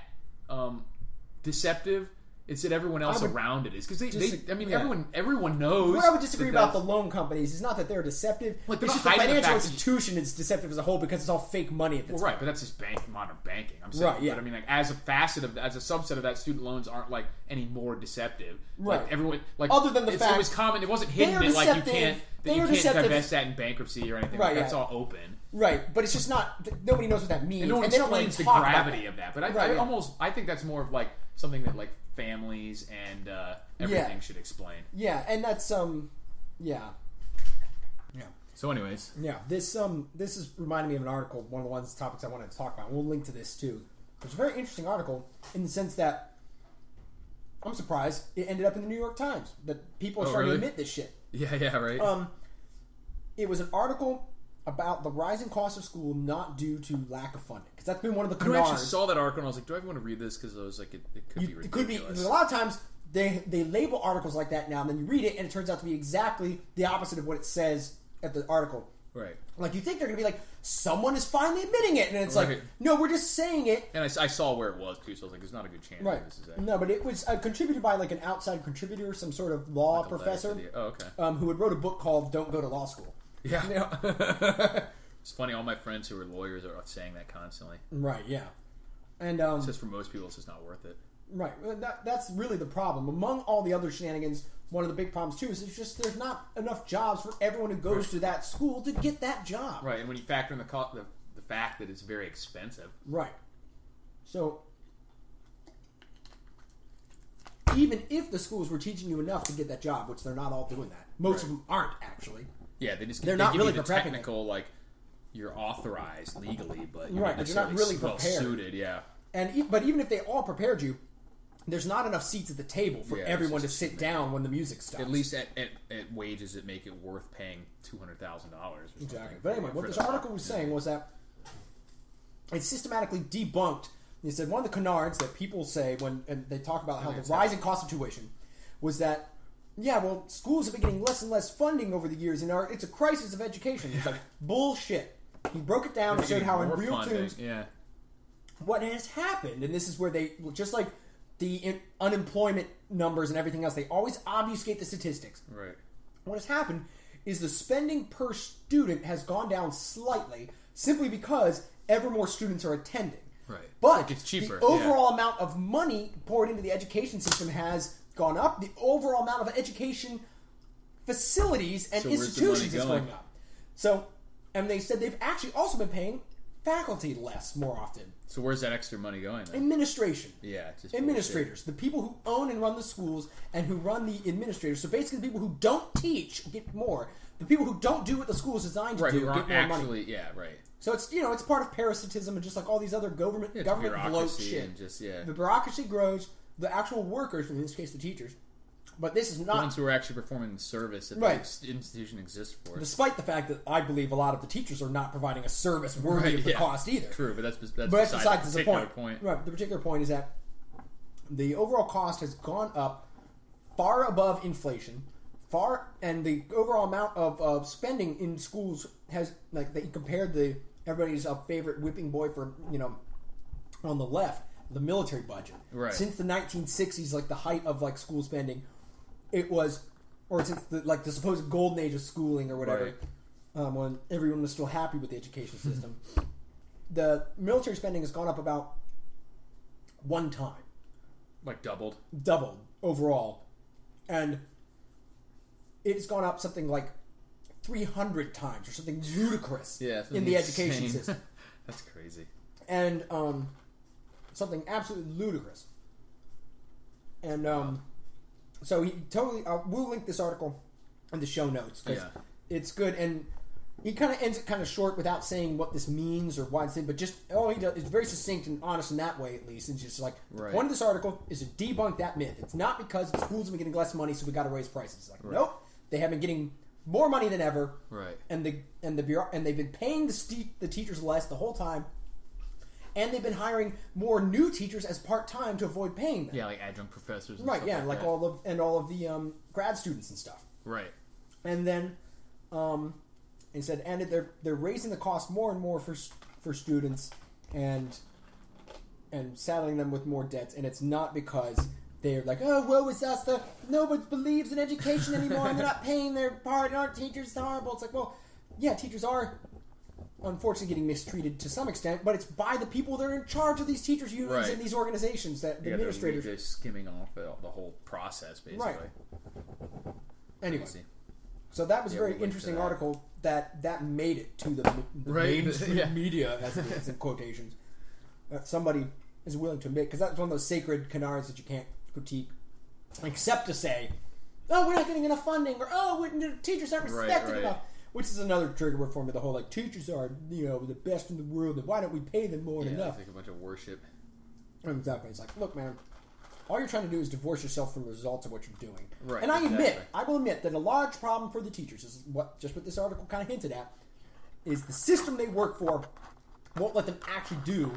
deceptive. It's that everyone else around it is, because everyone knows. Where I would disagree about the loan companies is not that they're deceptive. It's just the financial institution is deceptive as a whole because it's all fake money at this point. Right, but that's just modern banking. I'm saying, right, but I mean, as a subset of that, student loans aren't any more deceptive. Right, everyone other than the fact it was common. It wasn't hidden that you can't divest that in bankruptcy or anything. Right, that's all open. Right, but it's just not. Nobody knows what that means, and no one explains the gravity of that. But I think that's more of something that families and everything should explain. Yeah, and that's yeah. So, anyways, this is reminding me of an article. One of the topics I wanted to talk about. We'll link to this too. It's a very interesting article in the sense that I'm surprised it ended up in the New York Times. That people are starting to admit this shit. Yeah, right. It was an article about the rising cost of school not due to lack of funding, because that's been one of the canards. I actually saw that article and I was like, do I want to read this? Because I was like, it could be ridiculous. It could be. Because a lot of times they label articles like that now, and then you read it and it turns out to be exactly the opposite of what it says at the article. Right. Like, you think they're going to be like, someone is finally admitting it, and it's like, no, we're just saying it. And I saw where it was too, so I was like, there's not a good chance this is No, but it was contributed by an outside contributor, some sort of law professor, who had wrote a book called Don't Go to Law School. Yeah. It's funny, all my friends who are lawyers are saying that constantly. Right, yeah. And it's just for most people, it's just not worth it. Right. That's really the problem. Among all the other shenanigans, one of the big problems, too, is there's not enough jobs for everyone who goes to that school to get that job. Right, and when you factor in the fact that it's very expensive. Right. So, even if the schools were teaching you enough to get that job, which they're not all doing that. Most of them aren't, actually. Yeah, they're not really the technical, you're authorized legally, but you're but you're not really prepared. Suited, yeah. But even if they all prepared you, there's not enough seats at the table for everyone to sit down when the music stops. At least at wages that make it worth paying $200,000. Exactly. But anyway, what this article was saying was that it systematically debunked. They said one of the canards that people say when they talk about how the rising cost of tuition was that, schools have been getting less and less funding over the years, and it's a crisis of education. It's like, bullshit. He broke it down and showed how in real terms what has happened. And this is where they, just like the unemployment numbers and everything else, they always obfuscate the statistics. Right. What has happened is the spending per student has gone down slightly simply because ever more students are attending. Right. But it's cheaper. The overall amount of money poured into the education system has gone up. The overall amount of education facilities and institutions is going up. So, and they said they've actually also been paying faculty less more often. So where's that extra money going then? Administration. Yeah, just administrators. The people who own and run the schools and who run the administrators. So basically the people who don't teach get more. The people who don't do what the school is designed to do get more money. Yeah, right. So it's it's part of parasitism and just like all these other government bloat shit. And just, The bureaucracy grows. The actual workers, in this case the teachers, but this is not the ones who are actually performing the service that the institution exists for. Despite the fact that I believe a lot of the teachers are not providing a service worthy of the cost either. True, but that's besides the point. Right, the particular point is that the overall cost has gone up far above inflation. And the overall amount of spending in schools has they compared everybody's favorite whipping boy for on the left, the military budget. Right. Since the 1960s, the height of school spending, it was, or since the supposed golden age of schooling or whatever, when everyone was still happy with the education system, the military spending has gone up about 1 time. Doubled overall, and it's gone up something like 300 times or something ludicrous in the education system. That's crazy. And something absolutely ludicrous. And so he totally... we'll link this article in the show notes because it's good. And he kind of ends it kind of short without saying what this means or why it's in, but just all he does is very succinct and honest in that way, at least. It's just the point of this article is to debunk that myth. It's not because the schools have been getting less money, so we got to raise prices. Nope. They have been getting more money than ever, right? And they've been paying the teachers less the whole time, and they've been hiring more new teachers as part-time to avoid paying them. Yeah, like adjunct professors, and right? Stuff Yeah, like all of the grad students and stuff, right? And then, he said, and they're raising the cost more and more for students, and saddling them with more debts, and it's not because they're like, oh, woe is us, nobody believes in education anymore, and they're not paying their part, and our teachers are horrible. It's like, well, yeah, teachers are unfortunately getting mistreated to some extent, but it's by the people that are in charge of these teachers' unions and these organizations, that the administrators. They're skimming off the whole process, basically. Right. Anyway. So that was a very interesting article that made it to the mainstream media, as it is in quotations, that somebody is willing to admit, because that's one of those sacred canards that you can't critique, except to say, oh, we're not getting enough funding, or the teachers aren't respected enough, which is another trigger word for me. The whole teachers are the best in the world, and why don't we pay them more than enough? It's like a bunch of worship. Exactly. It's like, look, man, all you're trying to do is divorce yourself from the results of what you're doing. Right. And I will admit that a large problem for the teachers is what this article kind of hinted at, is the system they work for won't let them actually do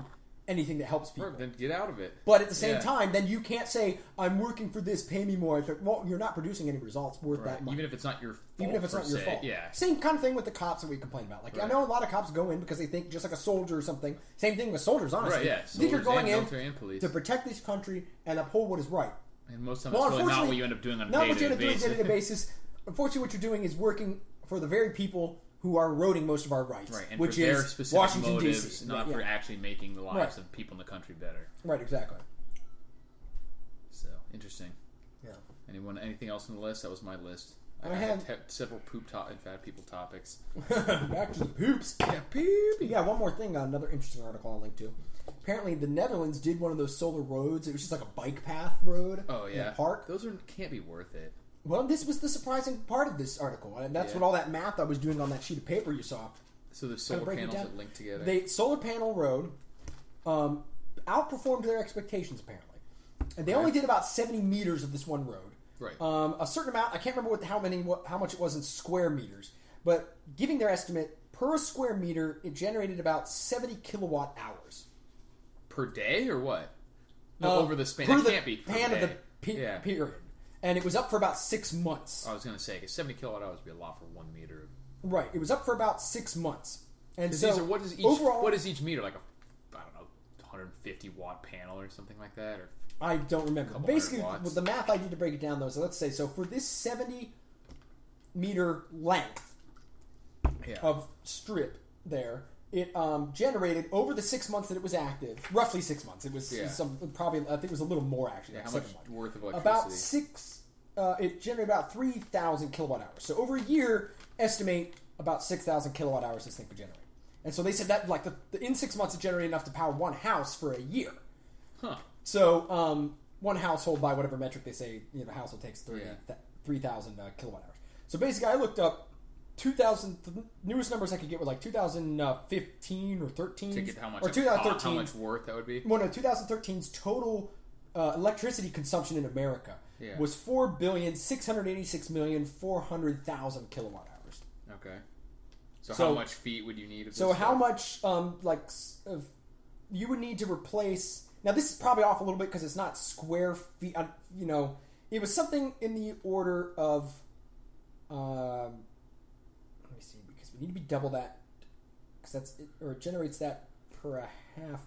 anything that helps people. Then get out of it. But at the same time, then you can't say, I'm working for this, pay me more. It's like, well, you're not producing any results worth that much. Even if it's not your fault. Even if it's not your fault. Yeah. Same kind of thing with the cops that we complain about. I know a lot of cops go in because they think just like a soldier or something. Same thing with soldiers, honestly. Right, yeah. Soldiers are going in to protect this country and uphold what is right. And most of the time, it's really not what you end up doing on a day-to-day basis. Unfortunately, what you're doing is working for the very people who are eroding most of our rights, right? And which for their is specific Washington motives, D.C., not for actually making the lives of people in the country better. Right, exactly. So interesting. Yeah. Anything else on the list? That was my list. I had several and fat people topics. Back to the poops. Yeah, poop. Yeah, one more thing. Another interesting article I'll link to. Apparently, the Netherlands did one of those solar roads. It was just like a bike path road. Oh yeah, in a park. Those can't be worth it. Well, this was the surprising part of this article, and that's what all that math I was doing on that sheet of paper you saw. So the solar panels that link together. The solar panel road outperformed their expectations, apparently. And they only did about 70 meters of this one road. Right. A certain amount, I can't remember how much it was in square meters, but giving their estimate, per square meter, it generated about 70 kilowatt hours. Per day, or what? No, over the span. It can't be per span of the period. And it was up for about 6 months. I was going to say, because 70 kilowatt hours would be a lot for 1 meter. Right. It was up for about 6 months. And so, what is each meter? Like a, 150 watt panel or something like that? Or I don't remember. Basically, with the math I did to break it down, though, so let's say, for this 70 meter length of strip there, it generated, over the 6 months that it was active, roughly 6 months. It was probably, I think it was a little more, actually. Yeah, how much worth of electricity? It generated about 3,000 kilowatt hours. So over a year, estimate about 6,000 kilowatt hours this thing could generate. And so they said that like in 6 months it generated enough to power one house for a year. Huh. So one household, by whatever metric they say, the household takes 3,000 kilowatt hours. So basically, I looked up 2,000. The newest numbers I could get were like 2015 or 13. To get how much? Or 2013. How much worth that would be? Well, no, 2013's total electricity consumption in America was 4,686,400,000 kilowatt hours. Okay. So how much feet would you need? Of so how much you would need to replace? Now this is probably off a little bit because it's not square feet. It was something in the order of. Let me see, because we need to be double that, because it generates that per a half.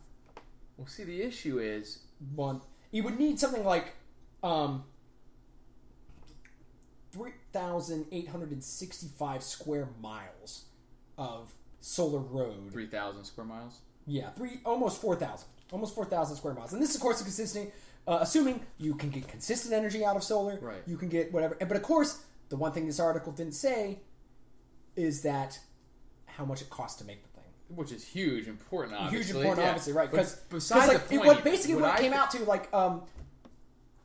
Well, see, the issue is one. You would need something like 3,865 square miles of solar road. 3,000 square miles. Yeah, almost 4,000. Almost 4,000 square miles. And this, of course, is consistent, assuming you can get consistent energy out of solar. Right. You can get whatever. But, of course, the one thing this article didn't say is that how much it costs to make the thing. Which is huge, important, obviously. Huge, important, obviously, right. Because besides the point, what came out to, like,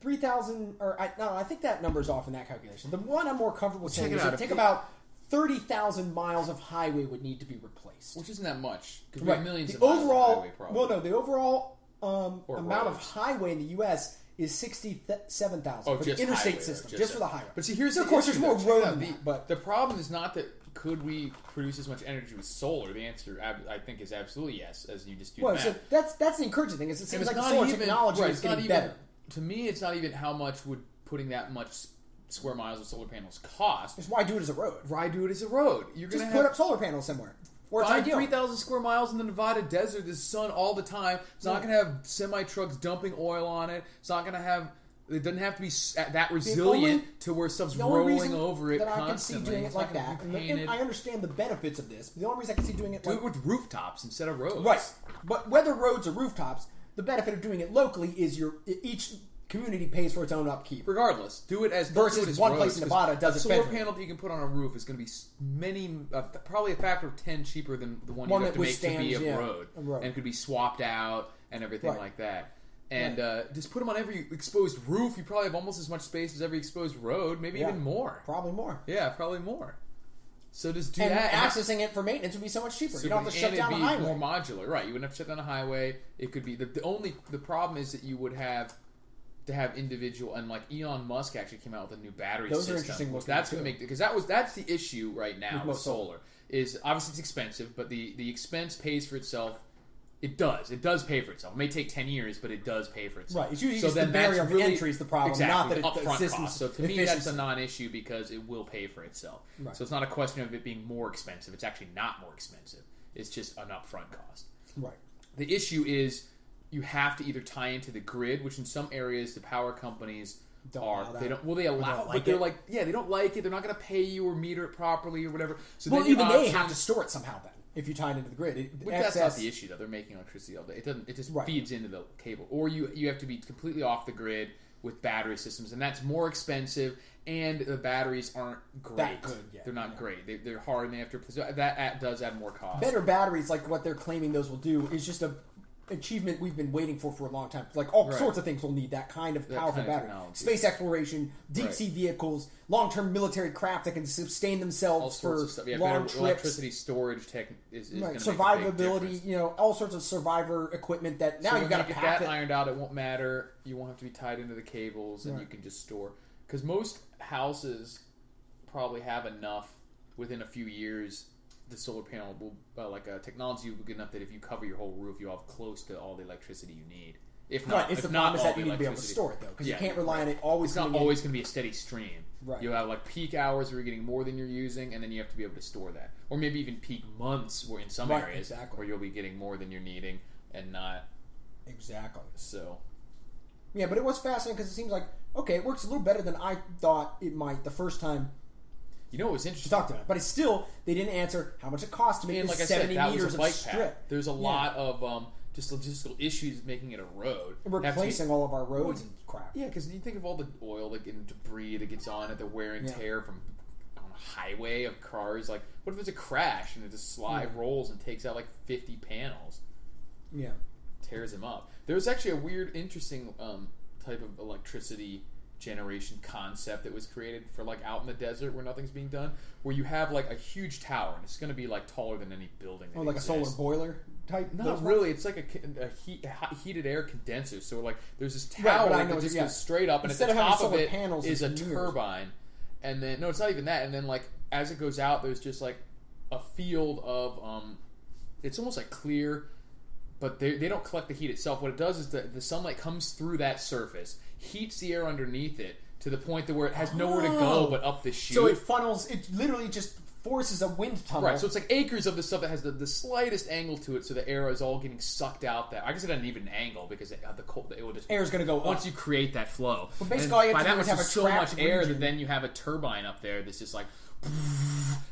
3,000, or, I think that number's off in that calculation. The one I'm more comfortable saying is it take about 30,000 miles of highway would need to be replaced. Which isn't that much. Because we have millions of miles of highway, probably. Well, no, the overall amount of highway in the U.S. is 67,000 for the interstate highway, system, just for the highway. But see, here's of course, there's more road. But the problem is not that could we produce as much energy with solar. The answer, I think, is absolutely yes, as you just do. Well, so that's the encouraging thing. Is it seems like the solar technology is getting better. To me, it's not even how much would putting that much square miles of solar panels cost. It's why do it as a road. Why do it as a road? You're just put up solar panels somewhere. Or it's ideal. 3,000 square miles in the Nevada desert. There's sun all the time. It's not going to have semi trucks dumping oil on it. It's not going to have. It doesn't have to be that resilient to where stuff's rolling over it constantly. I can see doing it like that, and I understand the benefits of this. But the only reason I can see doing it do it with rooftops instead of roads, right? But whether roads or rooftops, the benefit of doing it locally is each community pays for its own upkeep. Regardless, do it as versus one place in Nevada does it. Solar panel that you can put on a roof is going to be probably a factor of 10 cheaper than the one you have to make to be a road, and could be swapped out and everything like that. And just put them on every exposed roof. You probably have almost as much space as every exposed road, maybe even more. Probably more. Yeah, probably more. So just do and that. Accessing it for maintenance would be so much cheaper. So you don't have to shut down the highway. More modular, right? You wouldn't have to shut down the highway. It could be the problem is that you would have to have individual, and like Elon Musk actually came out with a new battery system. Those are interesting. That's going to make, because that's the issue right now with solar. Is obviously it's expensive, but the expense pays for itself. It does pay for itself. It may take 10 years, but it does pay for itself. Right. It's usually the barrier of entry is the problem, exactly, not that it's upfront cost. So to me, that's a non-issue because it will pay for itself. Right. So it's not a question of it being more expensive. It's actually not more expensive. It's just an upfront cost. Right. The issue is you have to either tie into the grid, which in some areas the power companies they allow it, but they're like, they don't like it. They're not going to pay you or meter it properly or whatever. So well, even they have to store it somehow then. If you tie it into the grid, that's not the issue though. They're making electricity all day. It doesn't. It just feeds into the cable, or you have to be completely off the grid with battery systems, and that's more expensive. And the batteries aren't great. That good, they're not great. They're hard, and they have to. So that does add more cost. Better batteries, like what they're claiming those will do, is just a achievement we've been waiting for a long time. Like all sorts of things will need that kind of powerful battery. Space exploration, deep sea vehicles, long-term military craft that can sustain themselves for long trips. Electricity storage tech is survivability. All sorts of survivor equipment that now you've got to get that ironed out. It won't matter. You won't have to be tied into the cables, and you can just store. Because most houses probably have enough within a few years. The solar panel will, technology will be good enough that if you cover your whole roof, you'll have close to all the electricity you need. If not, the problem is that you need to be able to store it though, because you can't rely on it always. It's not always going to be a steady stream. Right. You'll have peak hours where you're getting more than you're using, and then you have to be able to store that, or maybe even peak months where in some areas where you'll be getting more than you're needing and not exactly. So, yeah, but it was fascinating because it seems like it works a little better than I thought it might the first time. You know what was interesting? Talked about it, but it's still they didn't answer how much it cost to make this 70 meters of strip. There's a lot of just logistical issues making it a road, replacing all of our roads and crap. Yeah, because you think of all the oil and debris that gets on it, the wear and tear from highway of cars. Like, what if there's a crash and it just rolls and takes out like 50 panels? Yeah. Tears them up. There's actually a weird, interesting type of electricity generation concept that was created for like out in the desert where nothing's being done, where you have like a huge tower and it's going to be like taller than any building. Like exists. A solar boiler type? Not really. It's like a heated air condenser. So like there's this tower that just goes straight up, and at the top of it is a turbine. And then no, it's not even that. And then like as it goes out, there's just like a field of it's almost like clear. But they don't collect the heat itself. What it does is the sunlight comes through that surface, heats the air underneath it to the point that where it has nowhere to go but up the chute. So it funnels. It literally just forces a wind tunnel. Right. So it's like acres of this stuff that has the slightest angle to it, so the air is all getting sucked out. That I guess it doesn't even angle because the cold. It will just air's going to go once up. you create that flow. But basically, all you have to do is have so much air that then you have a turbine up there that's just like,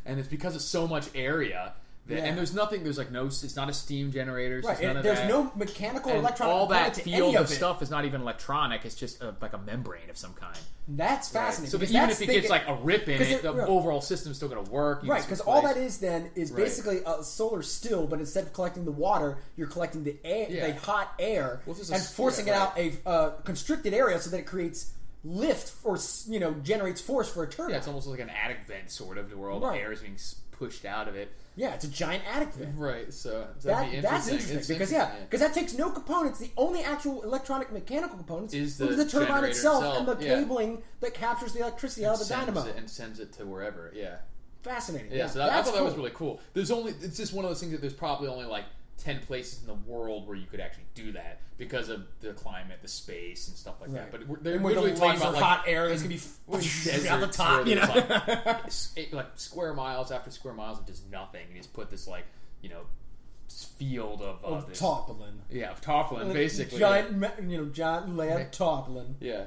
and it's because it's so much area. And there's nothing. There's like no. It's not a steam generator. Right. There's no mechanical or electronic. All that field of it. stuff is not even electronic. It's just like a membrane of some kind. That's fascinating. Right. So even if it gets like a rip in it, the overall system's still going to work. Right. Because all that is then is basically a solar still, but instead of collecting the water, you're collecting the air, the hot air, and forcing it out a constricted area so that it creates lift or generates force for a turbine. Yeah, it's almost like an attic vent sort of, where all the air is being pushed out of it. Yeah, it's a giant attic vent. Right, so that's interesting because that takes no components. The only actual electronic mechanical components is the turbine itself and the cabling that captures the electricity out of the dynamo and sends it to wherever. Yeah, fascinating. Yeah, so I thought that was really cool. It's just one of those things that there's probably only like 10 places in the world where you could actually do that because of the climate, the space, and stuff like that. But they're literally talking about like hot air that's gonna be out the top, like square miles after square miles of just nothing. You just put this like field of this, tarpaulin. Yeah, of tarpaulin, basically. Giant layer of tarpaulin. Yeah.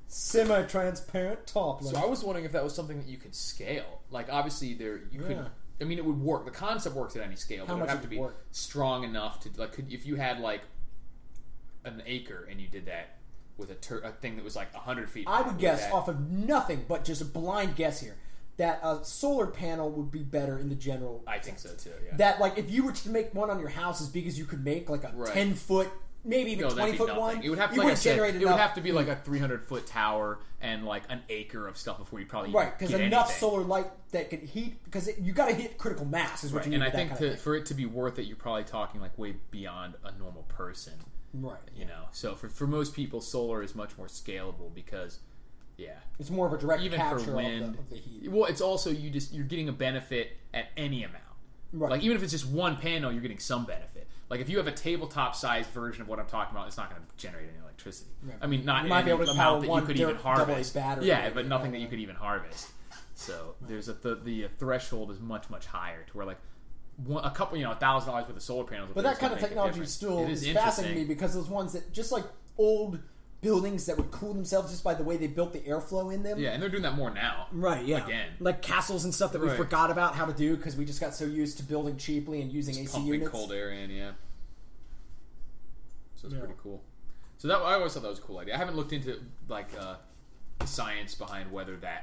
Semi-transparent tarpaulin. So I was wondering if that was something that you could scale. Like obviously you could. I mean, it would work. The concept works at any scale, but it would have to be strong enough to if you had like an acre and you did that with a thing that was like 100 feet. I would guess off of nothing but just a blind guess here that a solar panel would be better in the general. I think so too. Yeah. That like if you were to make one on your house as big as you could make like a 10-foot. Maybe even 20-foot one. It would have to, it would have to be like a 300-foot tower and like an acre of stuff before you probably because enough solar light that could heat because you got to hit critical mass is what you need. And I think for it to be worth it, you're probably talking like way beyond a normal person, right? So for most people, solar is much more scalable because it's more of a direct even capture for wind. Of the heat. Well, it's also you're getting a benefit at any amount. Right. Like even if it's just one panel, you're getting some benefit. Like if you have a tabletop-sized version of what I'm talking about, it's not going to generate any electricity. Right. I mean, not in any amount that you could even harvest. Yeah, but nothing that you could even harvest. So there's the threshold is much higher to where like a couple $1,000 worth of solar panels. But that kind of technology still is fascinating me because those ones that just like old buildings that would cool themselves just by the way they built the airflow in them. Yeah, and they're doing that more now. Right, yeah. Again. Like castles and stuff that we forgot about how to do because we just got so used to building cheaply and using AC units. Pumping cold air in, So it's pretty cool. So I always thought that was a cool idea. I haven't looked into like the science behind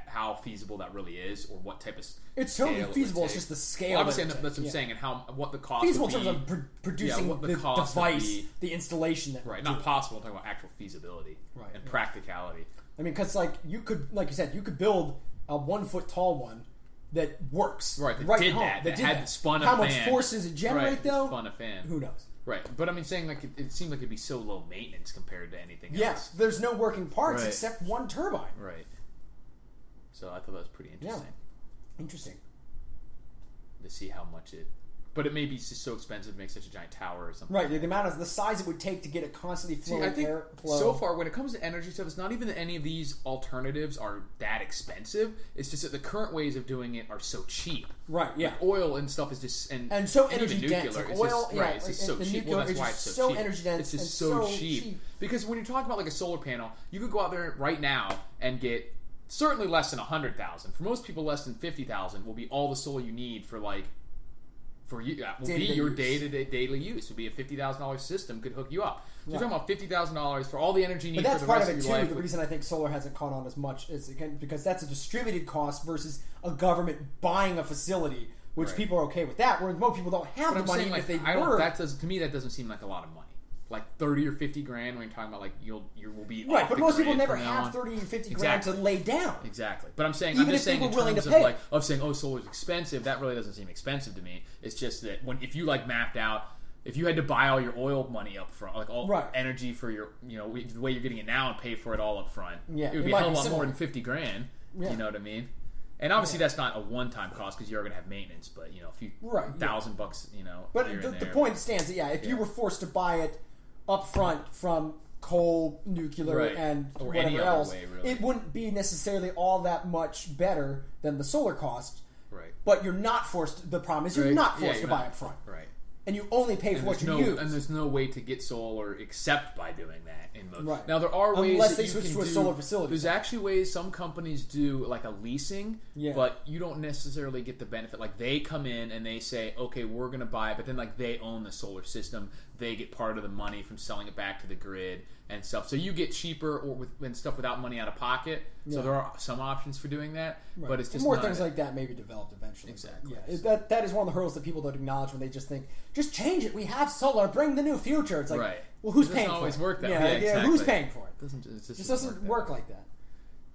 how feasible that really is or what type of it's totally feasible. It's just the scale. Well, obviously, that's what I'm saying, and what the cost feasible would be. in terms of producing the device, the installation. Not possible. I'm talking about actual feasibility and practicality. I mean, because like you could, like you said, you could build a 1 foot tall one that works. Right. That had spun a fan. How much force does it generate though? Spun a fan. Who knows? Right, but I mean, saying like it seemed like it'd be so low maintenance compared to anything else. Yes, there's no working parts except one turbine. Right. So I thought that was pretty interesting. Yeah. Interesting. To see how much it... But it may be just so expensive to make such a giant tower or something. Right, the amount of the size it would take to get it constantly flowing air flow. So far, when it comes to energy stuff, it's not even that any of these alternatives are that expensive. It's just that the current ways of doing it are so cheap. Right, yeah. Like oil and stuff is just... And so energy dense. Like oil, it's just so cheap. Well, that's why it's so cheap. Energy dense. It's just so cheap. Because when you're talking about like a solar panel, you could go out there right now and get certainly less than 100,000. For most people, less than 50,000 will be all the solar you need for like... For you, will be your day-to-day daily use. Would be a $50,000 system could hook you up. So you're talking about $50,000 for all the energy you need but that's for the part rest of it of too. your life. The reason I think solar hasn't caught on as much is again because that's a distributed cost versus a government buying a facility, which people are okay with that. Whereas most people don't have the money. Like, if they to me that doesn't seem like a lot of money. Like 30 or 50 grand when you're talking about like you will be right, but most people never have have 30 or 50 grand to lay down. Exactly, but I'm saying even I'm just if saying they in were willing terms to of pay like saying solar's expensive. That really doesn't seem expensive to me. It's just that if you like mapped out. If you had to buy all your oil money up front, like all energy for your, the way you're getting it now and pay for it all up front, it would be a hell of a lot more than 50 grand. Yeah. You know what I mean? And obviously that's not a one-time cost because you're going to have maintenance, but a few $1,000, But the point stands that if you were forced to buy it up front from coal, nuclear, and or whatever else, really. It wouldn't be necessarily all that much better than the solar cost. Right. But you're not forced. The problem is you're not forced to buy up front. Right. And you only pay for what you use. And there's no way to get solar except by doing that. In most. Right. Now, there are ways unless that they switch you to a solar facility. There's actually ways some companies do like a leasing, but you don't necessarily get the benefit. Like they come in and they say, okay, we're going to buy it, but then like they own the solar system. They get part of the money from selling it back to the grid and stuff. So you get cheaper and stuff without money out of pocket. So there are some options for doing that, but it's just more things like that may be developed eventually. Exactly. That is one of the hurdles that people don't acknowledge when they just think, just change it. We have solar. Bring the new future. It's like, well, who's paying for it? It doesn't always work that way. Yeah, who's paying for it? It just doesn't work like that.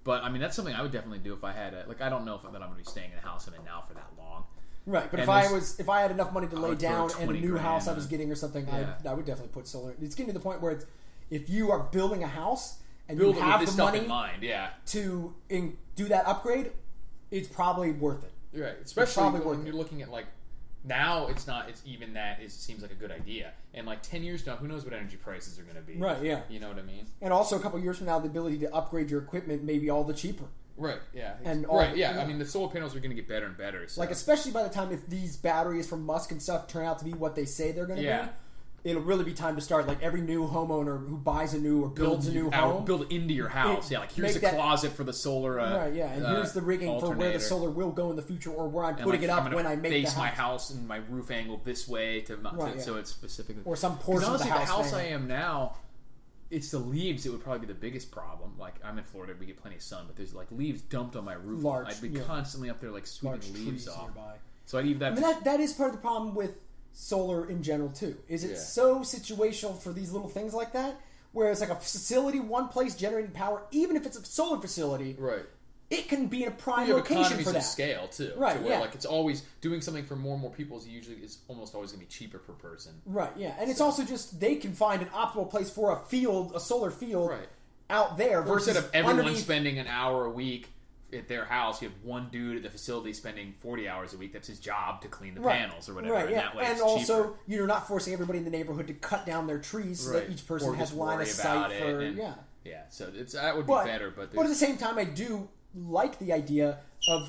But I mean, that's something I would definitely do if I had I don't know that I'm going to be staying in a house I'm in now for that long. Right, but if I had enough money to lay down and a new house I was getting or something, I would definitely put solar. It's getting to the point where if you are building a house and you have the money in mind, to do that upgrade, it's probably worth it. Right, especially when you're looking at like now it's not. It's even that it seems like a good idea. And like 10 years now, who knows what energy prices are going to be? Right, yeah. You know what I mean? And also a couple years from now, the ability to upgrade your equipment may be all the cheaper. Right, yeah. And I mean, the solar panels are going to get better and better. So. Like, especially by the time if these batteries from Musk and stuff turn out to be what they say they're going to be, it'll really be time to start. Like, every new homeowner who buys a new or builds a new home. Build it into your house. Like, here's a closet for the solar. Right, yeah. And here's the rigging for where the solar will go in the future or where I'm putting it up when I make the house. Face my house and my roof angle this way so it's specifically. Or some portion of the house. The house I am now. It's the leaves. It would probably be the biggest problem. Like I'm in Florida, we get plenty of sun, but there's like leaves dumped on my roof. I'd be constantly up there like sweeping leaves off. Nearby. So I'd leave that. I mean, that is part of the problem with solar in general too. Is it's so situational for these little things like that, where it's like a facility, one place generating power, even if it's a solar facility, right? It can be in a prime location for that. Scale too, right? Where, like it's always doing something for more and more people is almost always going to be cheaper per person, right? Yeah, and it's also just they can find an optimal place for a solar field, out there. Versus instead of everyone spending an hour a week at their house, you have one dude at the facility spending 40 hours a week. That's his job to clean the panels or whatever. Right, yeah. And, that way and also, you're not forcing everybody in the neighborhood to cut down their trees so that each person has line of sight for yeah. So that would be better, but at the same time, I do like the idea of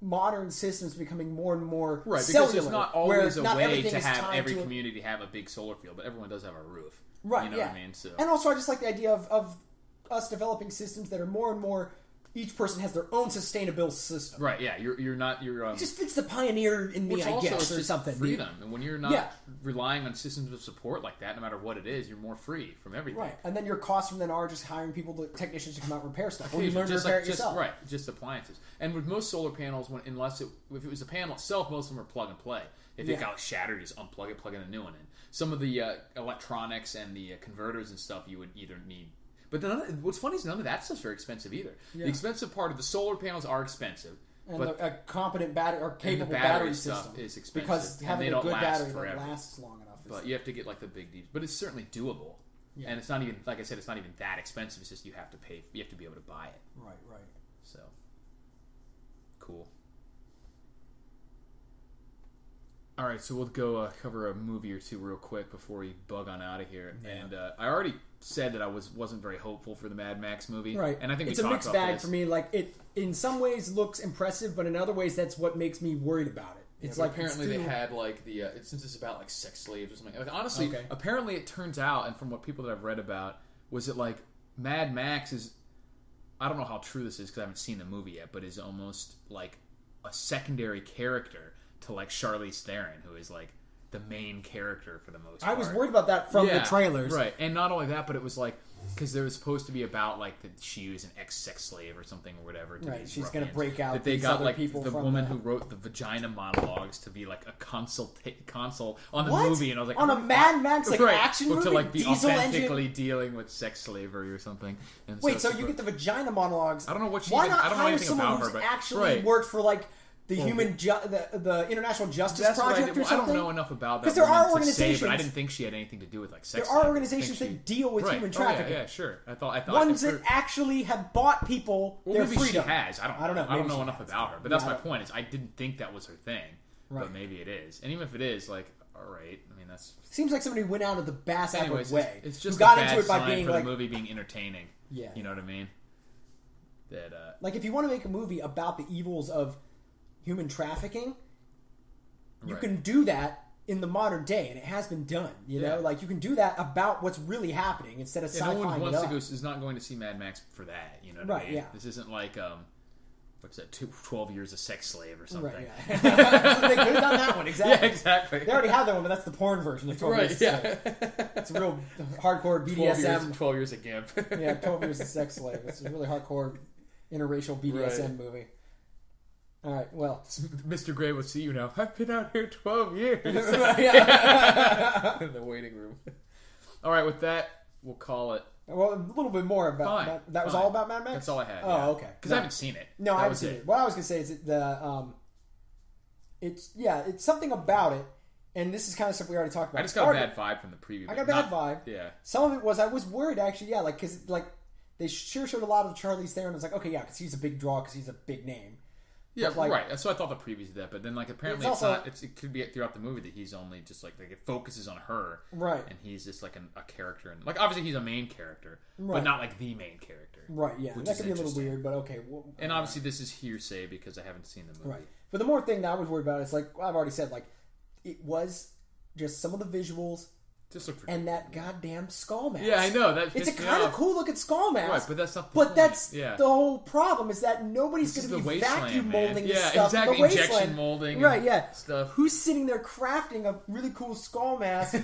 modern systems becoming more and more cellular. Because there's not always a way to have every community have a big solar field, but everyone does have a roof. Right, you know what I mean? So. And also I just like the idea of us developing systems that are more and more each person has their own sustainable system. Right, yeah. You're it just fits the pioneer in me, I guess, or something. Freedom. And when you're not relying on systems of support like that, no matter what it is, you're more free from everything. Right. And then your costs from then are just hiring technicians to come out and repair stuff. Or you learn to repair it yourself. Right, just appliances. And with most solar panels, if it was a panel itself, most of them are plug and play. If it got shattered, just unplug it, plug in a new one in. Some of the electronics and the converters and stuff you would either need. But what's funny is none of that stuff's very expensive either. Yeah. The expensive part of the solar panels are expensive. And a competent battery or capable battery stuff system is expensive. Because having a good battery that lasts long enough. But you have to get like the big deals. But it's certainly doable. Yeah. And it's not even, like I said, it's not even that expensive. It's just you have to pay. You have to be able to buy it. Right. So, cool. All right, so we'll go cover a movie or two real quick before we bug on out of here. Yeah. And I already said that I wasn't very hopeful for the Mad Max movie. Right. And I think it's a mixed bag for me. Like it, in some ways, looks impressive, but in other ways, that's what makes me worried about it. It's like apparently they had like the since it's about like sex slaves or something. Like honestly, apparently it turns out, and from what people that I've read about, was it like Mad Max is. I don't know how true this is because I haven't seen the movie yet, but is almost like a secondary character to like Charlize Theron, who is like the main character for the most I part. was worried about that from the trailers. Right, and not only that, but it was like, because there was supposed to be about like that she was an ex-sex slave or something or whatever. Right, she's going to break out. That they got like people the from woman who wrote the vagina monologues to be like a consult on the movie, and I was like, on a Mad Max action movie, to like be diesel authentically engine? dealing with sex slavery or something. And Wait, so you get the vagina monologues? I don't know what she. Why not I don't know hire anything someone about who's her, but actually worked for like the the International Justice Project or something? I don't know enough about that. Because there are organizations, but I didn't think she had anything to do with like sex. There are organizations that deal with human trafficking. Yeah, sure. I thought ones that actually have bought people their maybe freedom. She has. I don't know. I don't know enough about her. But that's my point. Is I didn't think that was her thing. Right. But maybe it is. And even if it is, like, all right. I mean, that's seems like somebody went out of the bass-ass way. It's just got into it by being for like the movie being entertaining. Yeah, you know what I mean. That like if you want to make a movie about the evils of human trafficking, you can do that in the modern day, and it has been done. You know, like you can do that about what's really happening instead of sci-fi. No one wants to go is not going to see Mad Max for that. You know what I mean? Yeah. This isn't like what's that? 12 Years a Sex Slave or something. Right. Yeah. They could have done that one exactly. Yeah, exactly. They already have that one, but that's the porn version of 12 Years. Yeah. It's a real hardcore BDSM. 12 years a gimp. Yeah, 12 Years a Sex Slave. It's a really hardcore interracial BDSM movie. All right, well, Mr. Gray will see you now. I've been out here 12 years. In the waiting room. All right, with that, we'll call it. Well, a little bit more about that. Was all about Mad Max? That's all I had. Oh, okay. Because I haven't seen it. No, I haven't seen it. What I was going to say is that it's something about it, and this is kind of stuff we already talked about. I just got a bad vibe from the preview. I got a bad vibe. Yeah. Some of it was I was worried actually. Yeah, like because like they sure showed a lot of Charlize Theron. I was like, okay, yeah, because he's a big draw because he's a big name. Yeah, right. So I thought the previews did that, but then like apparently it's not. It could be throughout the movie that he's only just like it focuses on her, right? And he's just like a character, and like obviously he's a main character, but not like the main character, right? Yeah, that could be a little weird, but okay. Well, and obviously this is hearsay because I haven't seen the movie, right? But the more thing that I was worried about is like I've already said, like it was just some of the visuals. And that goddamn skull mask. Yeah, I know. It's a kind of cool looking skull mask. Right, but that's not the point. But that's the whole problem is that nobody's going to be vacuum molding this stuff. Exactly. The Injection molding. Right, stuff. Who's sitting there crafting a really cool skull mask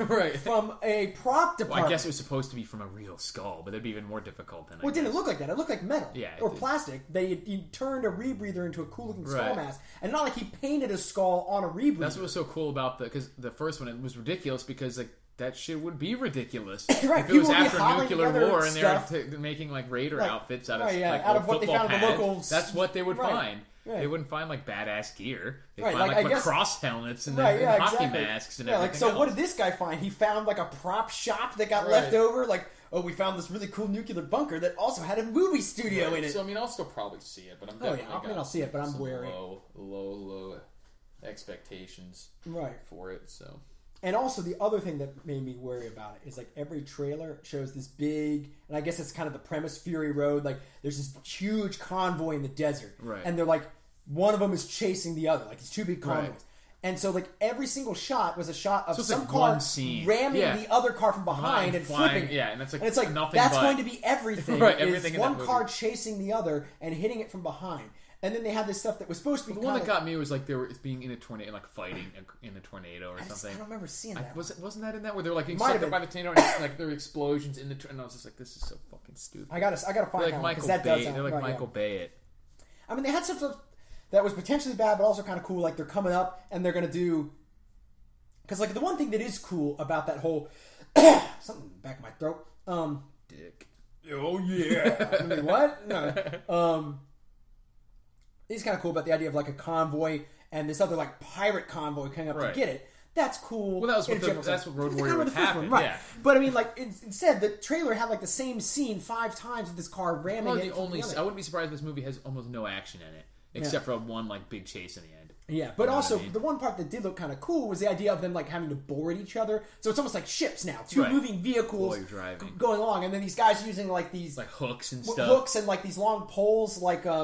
from a prop department? Well, I guess it was supposed to be from a real skull, but it'd be even more difficult than it didn't look like that. It looked like metal. Yeah. Or plastic. He turned a rebreather into a cool looking skull mask. And not like he painted a skull on a rebreather. That's what was so cool about because the first one, it was ridiculous because like that shit would be ridiculous right. if it was after a nuclear war and they were making like Raider outfits out of out of what they found in the local. That's what they would find. Right. They wouldn't find like badass gear. They find like lacrosse helmets and hockey masks and everything. So what did this guy find? He found like a prop shop that got left over. Like, oh, we found this really cool nuclear bunker that also had a movie studio in it. So I mean, I'll still probably see it, but I'm definitely I'll see it, but I'm wary. Low expectations for it. So. And also, the other thing that made me worry about it is, like, every trailer shows this big, and I guess it's kind of the premise, Fury Road, like, there's this huge convoy in the desert. Right. And they're like, one of them is chasing the other. Like, it's two big convoys. Right. And so, like, every single shot was a shot of some car ramming the other car from behind and flipping. Yeah, and it's like nothing that's going to be everything. Right, everything is one car chasing the other and hitting it from behind. And then they had this stuff that was supposed to be. The one that got me was like they were being in a tornado, like fighting in a tornado or something. I don't remember seeing that. Wasn't that in that where they were like being sucked up by the tornado and like there were explosions in the tornado? And I was just like, this is so fucking stupid. I gotta find out because that does sound. They're like Michael Bay it. I mean, they had some stuff that was potentially bad, but also kind of cool. Like they're coming up and they're gonna do. Because like the one thing that is cool about that whole something in the back of my throat. Dick. Oh yeah. I mean, what? No. It's kind of cool about the idea of like a convoy and this other like pirate convoy coming up to get it. That's cool. Well, that's what Road Warrior would happen. Right. Yeah. But I mean, like instead, the trailer had like the same scene 5 times with this car ramming it. I wouldn't be surprised if this movie has almost no action in it, except for one like big chase in the end. Yeah, but also the one part that did look kind of cool was the idea of them like having to board each other. So it's almost like ships now, two moving vehicles going along, and then these guys using like these like hooks and stuff, hooks and like these long poles, like a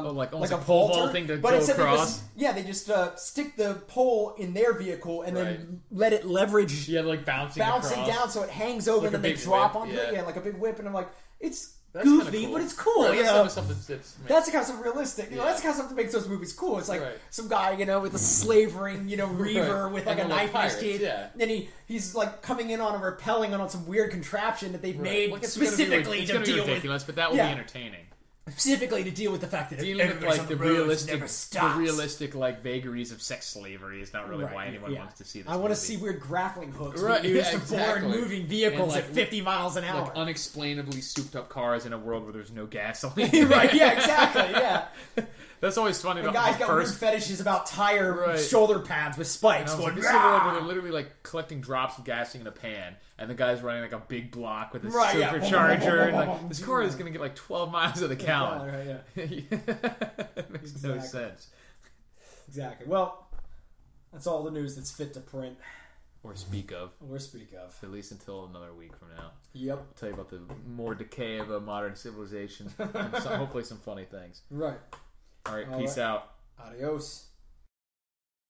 pole vault thing to go across. They just stick the pole in their vehicle and then let it leverage. Yeah, like bouncing down so it hangs over, like and then they drop onto it. Yeah, like a big whip, and I'm like, it's goofy, but it's cool. Right, you know, that's the kind of stuff realistic. You know, that's the kind of stuff that makes those movies cool. It's like some guy, you know, with a slavering, you know, reaver with like a knife in his teeth. Yeah. Then he's like coming in on a rappelling on some weird contraption that they've made specifically to deal with. But that will be entertaining. Specifically to deal with the fact that dealing with like the realistic like vagaries of sex slavery is not really why anyone wants to see this. I want to see weird grappling hooks used to board moving vehicles at 50 miles an hour. Like unexplainably souped up cars in a world where there's no gasoline. Right? Yeah, exactly. Yeah. That's always funny. The guy's got weird fetishes about tire shoulder pads with spikes. This is where they're literally like collecting drops of gasoline in a pan, and the guy's running like a big block with a supercharger. And like, this car is going to get like 12 miles to the gallon. It makes no sense. Exactly. Well, that's all the news that's fit to print. Or speak of. At least until another week from now. Yep. I'll tell you about the more decay of a modern civilization and hopefully some funny things. Right. All right, peace out. Adios.